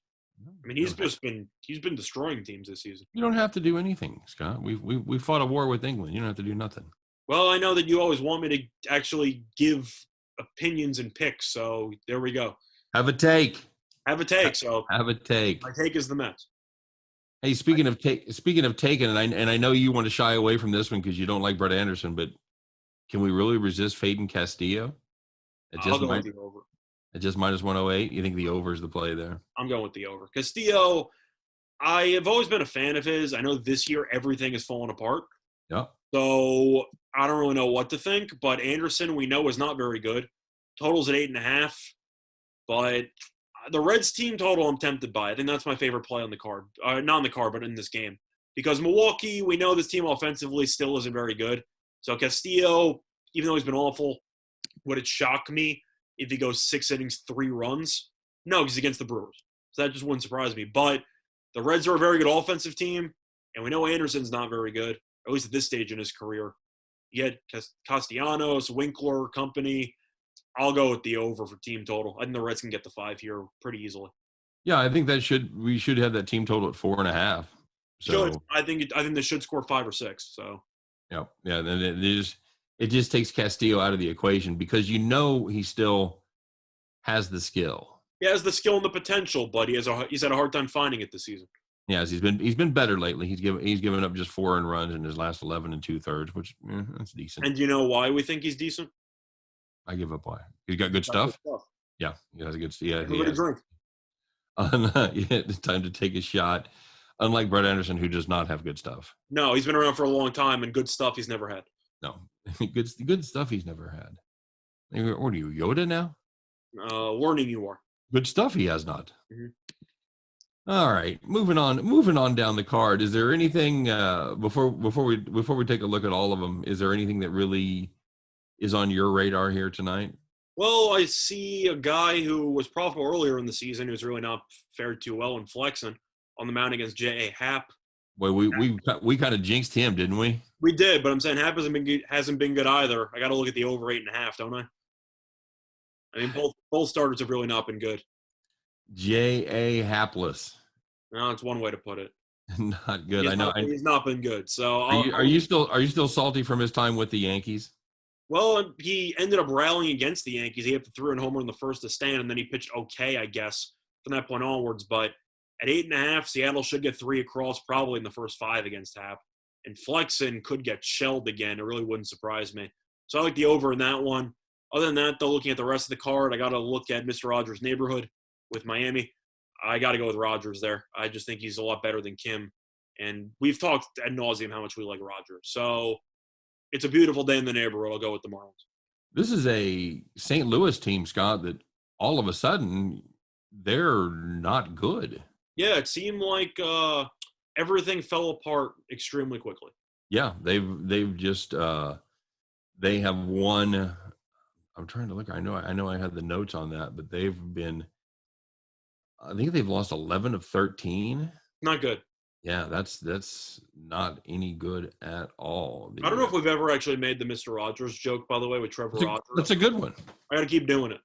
I mean, he's been destroying teams this season. You don't have to do anything, Scott. We fought a war with England. You don't have to do nothing. Well, I know that you always want me to actually give opinions and picks, so there we go. Have a take. Have a take. My take is the Mets. Hey, speaking of taking, and I know you want to shy away from this one because you don't like Brett Anderson, but can we really resist Faden Castillo? I'll go with the over. At just minus 108? You think the over is the play there? I'm going with the over. Castillo, I have always been a fan of his. I know this year everything is falling apart. Yeah. So I don't really know what to think, but Anderson we know is not very good. Total's at 8.5, but the Reds team total I'm tempted by. I think that's my favorite play on the card. Not on the card, but in this game. Because Milwaukee, we know this team offensively still isn't very good. So Castillo, even though he's been awful, would it shock me if he goes 6 innings, 3 runs? No, because he's against the Brewers. So that just wouldn't surprise me. But the Reds are a very good offensive team, and we know Anderson's not very good, at least at this stage in his career. You had Castellanos, Winkler, company. I'll go with the over for team total. I think the Reds can get the 5 here pretty easily. Yeah, I think we should have that team total at 4.5. So I think they should score 5 or 6. So yeah. Then it just takes Castillo out of the equation because he still has the skill. He has the skill and the potential, but he's had a hard time finding it this season. Yes, he's been better lately. He's given up just 4 earned runs in his last 11 2/3, which that's decent. And you know why we think he's decent? I give up why. He's got good stuff. Yeah, he has a good. Yeah, he has. Drink. Time to take a shot. Unlike Brett Anderson, who does not have good stuff. No, he's been around for a long time, and good stuff he's never had. No, good stuff he's never had. What are you, Yoda now? Warning you are. Good stuff he has not. Mm-hmm. All right, moving on down the card. Is there anything before we take a look at all of them? Is there anything that really is on your radar here tonight? Well, I see a guy who was profitable earlier in the season who's really not fared too well in flexing on the mound against J.A. Happ. Well, we kind of jinxed him, didn't we? We did, but I'm saying Happ hasn't been good either. I got to look at the over 8.5, don't I? I mean, both starters have really not been good. J.A. Hapless. No, it's one way to put it. Not good. He's not been good. So are you still salty from his time with the Yankees? Well, he ended up rallying against the Yankees. He threw a homer in the first to stand, and then he pitched okay, I guess, from that point onwards. But at 8.5, Seattle should get 3 across probably in the first 5 against Happ. And Flexen could get shelled again. It really wouldn't surprise me. So I like the over in that one. Other than that, though, looking at the rest of the card, I got to look at Mr. Rogers' neighborhood with Miami. I got to go with Rogers there. I just think he's a lot better than Kim. And we've talked ad nauseum how much we like Rogers. So it's a beautiful day in the neighborhood. I'll go with the Marlins. This is a St. Louis team, Scott, that all of a sudden they're not good. Yeah, it seemed like everything fell apart extremely quickly. Yeah, they've just they have won. I'm trying to look. I know I had the notes on that, but they've been. I think they've lost 11 of 13. Not good. Yeah, that's not any good at all. I don't know if we've ever actually made the Mr. Rogers joke, by the way, with Trevor Rogers. That's a good one. I got to keep doing it.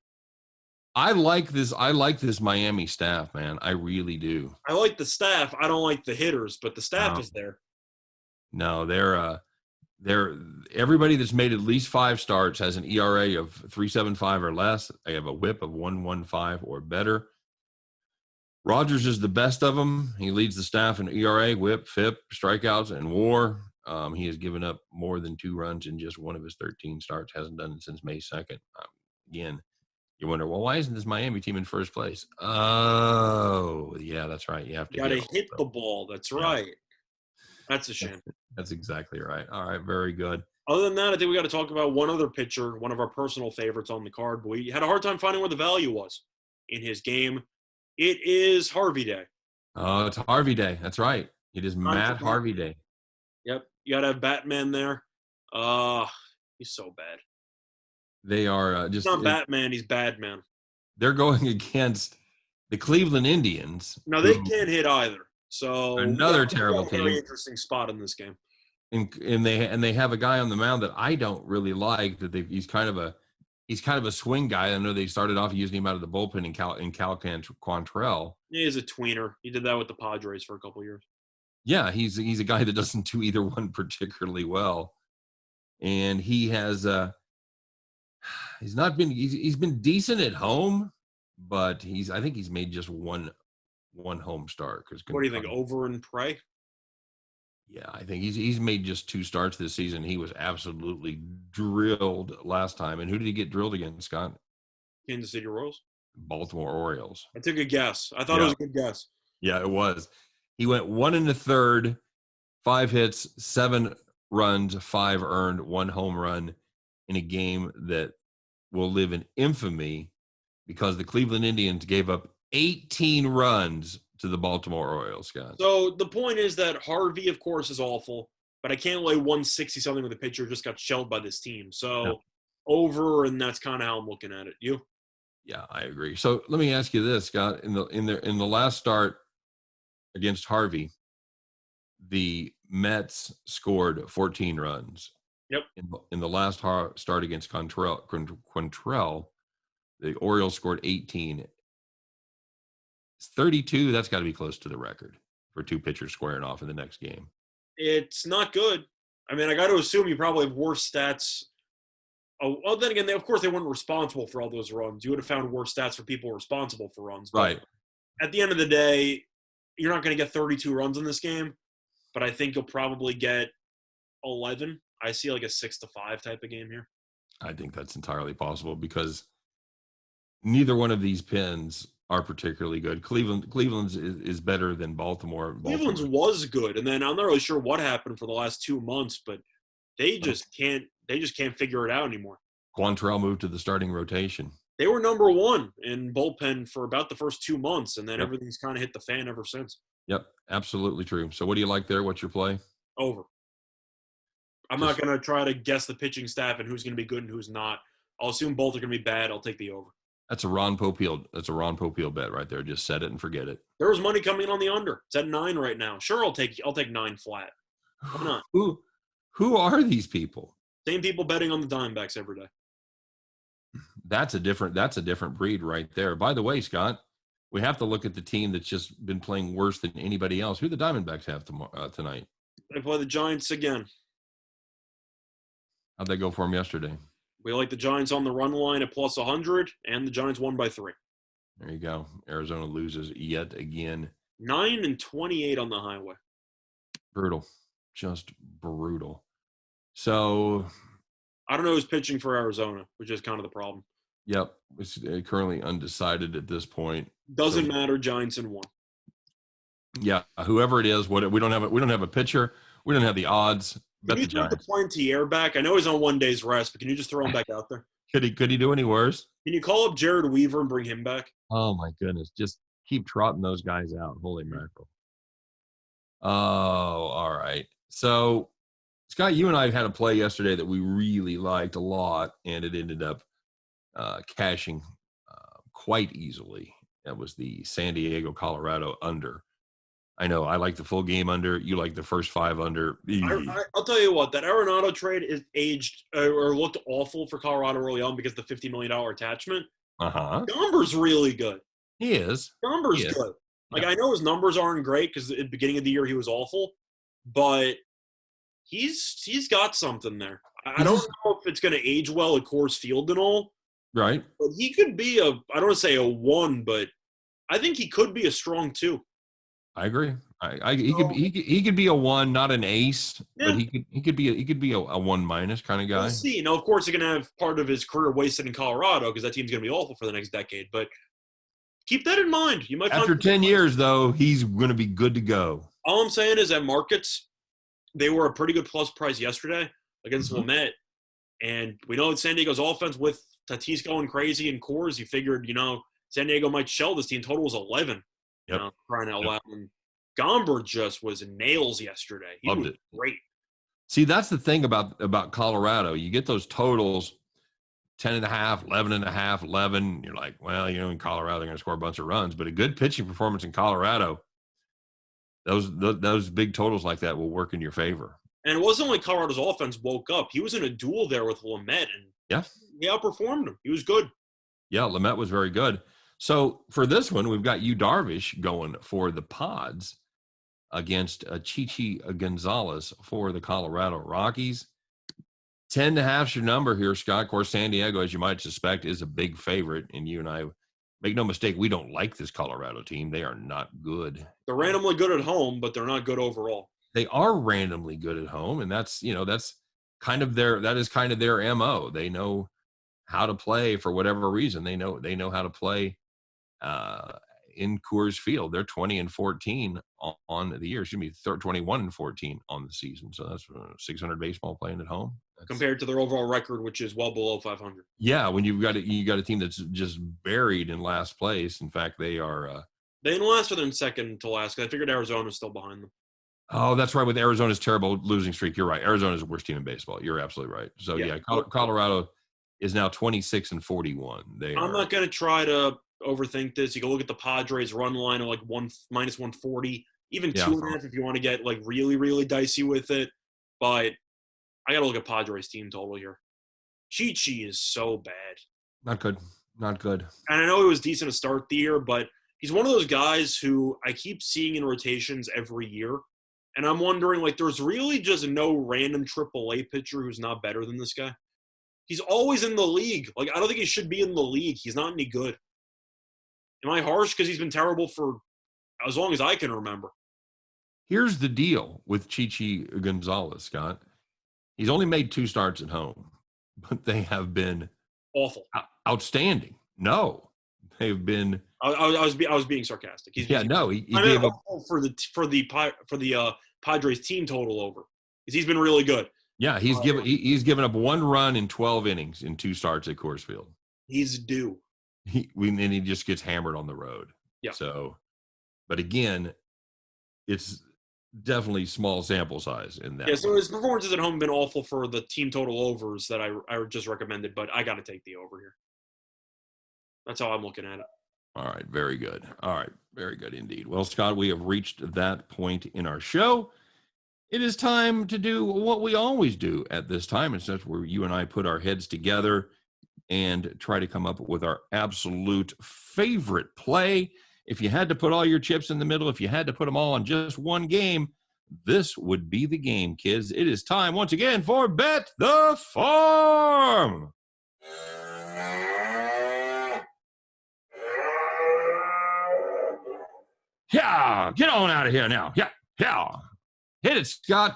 I like this Miami staff, man. I really do. I like the staff. I don't like the hitters, but the staff is there. No, they're everybody that's made at least 5 starts has an ERA of 3.75 or less. They have a WHIP of 1.15 or better. Rogers is the best of them. He leads the staff in ERA, WHIP, FIP, strikeouts, and WAR. He has given up more than 2 runs in just one of his 13 starts. Hasn't done it since May 2nd. Again, you wonder, well, why isn't this Miami team in first place? Oh, yeah, that's right. You have to hit the ball. That's right. That's a shame. That's exactly right. All right, very good. Other than that, I think we got to talk about one other pitcher, one of our personal favorites on the card. But we had a hard time finding where the value was in his game. It is Harvey Day. Oh, it's Harvey Day. That's right. It is Matt Harvey Day. Yep. You got to have Batman there. He's so bad. They are just. He's not Batman. He's Badman. They're going against the Cleveland Indians. No, they can't hit either. So another terrible team. Very interesting spot in this game. And they have a guy on the mound that I don't really like. He's kind of a swing guy. I know they started off using him out of the bullpen in Cal Quantrell. He is a tweener. He did that with the Padres for a couple of years. Yeah, he's a guy that doesn't do either one particularly well, and he has he's been decent at home, but I think he's made just one home start. What do you think? Over and pray? Yeah, I think he's made just 2 starts this season. He was absolutely drilled last time. And who did he get drilled against, Scott? Kansas City Royals. Baltimore Orioles. I took a guess. I thought it was a good guess. Yeah, it was. He went 1 1/3, 5 hits, 7 runs, 5 earned, 1 home run in a game that will live in infamy because the Cleveland Indians gave up 18 runs to the Baltimore Orioles, Scott. So the point is that Harvey, of course, is awful, but I can't lay 160-something with a pitcher who just got shelled by this team. So over, and that's kind of how I'm looking at it. You? Yeah, I agree. So let me ask you this, Scott. In the last start against Harvey, the Mets scored 14 runs. Yep. In the last start against Quantrell, the Orioles scored 18. It's 32. That's got to be close to the record for two pitchers squaring off in the next game. It's not good. I mean, I got to assume you probably have worse stats. Oh, well, then again, of course, they weren't responsible for all those runs. You would have found worse stats for people responsible for runs. But Right. at the end of the day, you're not going to get 32 runs in this game, but I think you'll probably get 11. I see like a 6-5 type of game here. I think that's entirely possible because neither one of these pins are particularly good. Cleveland's is better than Baltimore. Cleveland's was good, and then I'm not really sure what happened for the last 2 months, but they just can't figure it out anymore. Quantrell moved to the starting rotation. They were number 1 in bullpen for about the first 2 months, and then everything's kind of hit the fan ever since. Yep, absolutely true. So what do you like there? What's your play? Over. I'm not going to try to guess the pitching staff and who's going to be good and who's not. I'll assume both are going to be bad. I'll take the over. That's a Ron Popeil bet right there. Just set it and forget it. There was money coming in on the under. It's at 9 right now. Sure, I'll take 9 flat. Why not? Who are these people? Same people betting on the Diamondbacks every day. That's a different breed right there. By the way, Scott, we have to look at the team that's just been playing worse than anybody else. Who the Diamondbacks have tonight? They play the Giants again. How'd they go for them yesterday? We like the Giants on the run line at plus 100, and the Giants won by 3. There you go. Arizona loses yet again. 9-28 on the highway. Brutal. Just brutal. So I don't know who's pitching for Arizona, which is kind of the problem. Yep. It's currently undecided at this point. Doesn't matter. Giants in 1. Yeah. Whoever it is, we don't have a pitcher. We don't have the odds. Can you throw the Pointier back? I know he's on 1 day's rest, but can you just throw him back out there? Could he do any worse? Can you call up Jared Weaver and bring him back? Oh my goodness. Just keep trotting those guys out. Holy mackerel. Oh, all right. So Scott, you and I had a play yesterday that we really liked a lot, and it ended up cashing quite easily. That was the San Diego, Colorado under. I know I like the full game under. You like the first 5 under. I'll tell you what, that Arenado trade is aged or looked awful for Colorado early on because of the $50 million attachment. Gomber's really good. He is. Gomber's good. Like, I know his numbers aren't great because at the beginning of the year he was awful, but he's got something there. I don't know if it's going to age well at Coors Field and all. Right. But he could be I don't want to say a 1, but I think he could be a strong 2. I agree. He could be a 1, not an ace, but he could be a 1- kind of guy. We'll see. Now, of course, he's going to have part of his career wasted in Colorado because that team's going to be awful for the next decade. But keep that in mind. You might after 10 years, though, he's going to be good to go. All I'm saying is at markets, they were a pretty good plus price yesterday against Lamet, and we know that San Diego's offense with Tatis going crazy and Coors. You figured, San Diego might shell this team. Total was 11. Crying out loud. And Gomber just was nails yesterday. He Loved was it. Great. See, that's the thing about Colorado. You get those totals, 10.5, 11.5, 11. You're like, well, in Colorado they're going to score a bunch of runs, but a good pitching performance in Colorado, those big totals like that will work in your favor. And it wasn't like Colorado's offense woke up. He was in a duel there with Lamet, and he outperformed him. He was good. Yeah, Lamet was very good. So for this one, we've got Yu Darvish going for the Pods against Chichi Gonzalez for the Colorado Rockies. 10.5 is your number here, Scott. Of course, San Diego, as you might suspect, is a big favorite. And you and I, make no mistake, we don't like this Colorado team. They are not good. They're randomly good at home, but they're not good overall. They are randomly good at home, and that's kind of their MO. They know how to play for whatever reason. They know how to play in Coors Field. They're 20-14 on the year. Excuse me, 21-14 on the season. So that's 600 baseball playing at home. Compared to their overall record, which is well below 500. Yeah, when you got a team that's just buried in last place. In fact, they are. They didn't last, or they're in second to last. I figured Arizona's still behind them. Oh, that's right. With Arizona's terrible losing streak, you're right. Arizona's the worst team in baseball. You're absolutely right. So Colorado is now 26-41. I'm not going to try to overthink this. You can look at the Padres run line of like minus 140, even 2.5 if you want to get like really, really dicey with it. But I got to look at Padres team total here. Chi is so bad. Not good. Not good. And I know he was decent to start the year, but he's one of those guys who I keep seeing in rotations every year. And I'm wondering, like, there's really just no random AAA pitcher who's not better than this guy. He's always in the league. Like, I don't think he should be in the league. He's not any good. Am I harsh? Because he's been terrible for as long as I can remember. Here's the deal with Chichi Gonzalez, Scott. He's only made 2 starts at home, but they have been awful, outstanding. No, they've been. I was being sarcastic. He gave up for the Padres team total over because he's been really good. Yeah, he's given up 1 run in 12 innings in 2 starts at Coors Field. He's due. And he just gets hammered on the road. Yeah. So, but again, it's definitely small sample size in that. Yeah, so his performances at home have been awful for the team total overs that I just recommended, but I got to take the over here. That's how I'm looking at it. All right, very good. All right, very good indeed. Well, Scott, we have reached that point in our show. It is time to do what we always do at this time. It's just where you and I put our heads together and try to come up with our absolute favorite play. If you had to put all your chips in the middle, if you had to put them all on just one game, this would be the game, kids. It is time once again for Bet the Farm. Yeah, get on out of here now. Yeah. Hit it, Scott.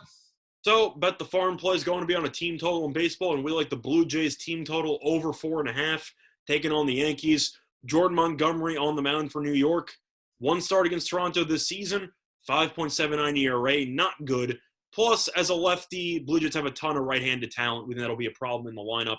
So, Bet the Farm play is going to be on a team total in baseball, and we like the Blue Jays team total over 4.5, taking on the Yankees. Jordan Montgomery on the mound for New York. 1 start against Toronto this season, 5.79 ERA, not good. Plus, as a lefty, Blue Jays have a ton of right-handed talent. We think that'll be a problem in the lineup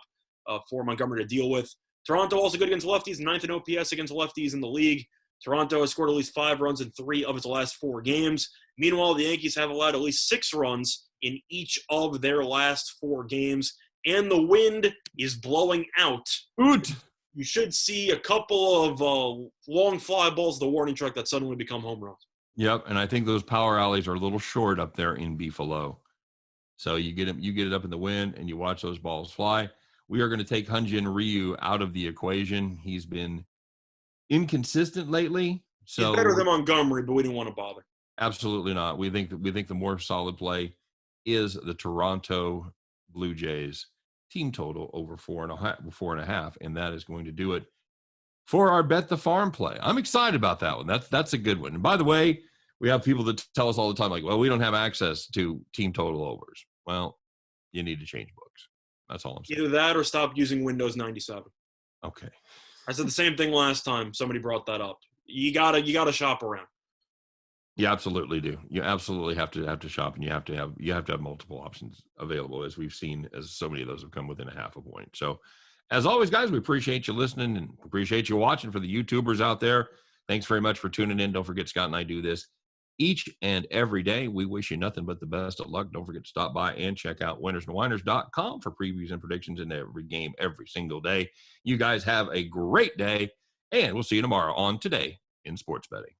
for Montgomery to deal with. Toronto also good against lefties, 9th in OPS against lefties in the league. Toronto has scored at least 5 runs in 3 of its last 4 games. Meanwhile, the Yankees have allowed at least 6 runs in each of their last 4 games. And the wind is blowing out. Oot. You should see a couple of long fly balls, the warning track that suddenly become home runs. Yep, and I think those power alleys are a little short up there in Beefalo. So you get it up in the wind, and you watch those balls fly. We are going to take Hyun-Jin Ryu out of the equation. He's been inconsistent lately. So he's better than Montgomery, but we didn't want to bother. Absolutely not. We think the more solid play is the Toronto Blue Jays team total over 4.5, and that is going to do it for our Bet the Farm play. I'm excited about that one. That's a good one. And by the way, we have people that tell us all the time, like, well, we don't have access to team total overs. Well, you need to change books. That's all I'm saying. Either that or stop using Windows 97. Okay. I said the same thing last time somebody brought that up. You gotta shop around. You absolutely do. You absolutely have to shop, and you have to have multiple options available, as we've seen, as so many of those have come within a half a point. So, as always, guys, we appreciate you listening and appreciate you watching. For the YouTubers out there, thanks very much for tuning in. Don't forget, Scott and I do this each and every day. We wish you nothing but the best of luck. Don't forget to stop by and check out WinnersandWhiners.com for previews and predictions in every game every single day. You guys have a great day, and we'll see you tomorrow on Today in Sports Betting.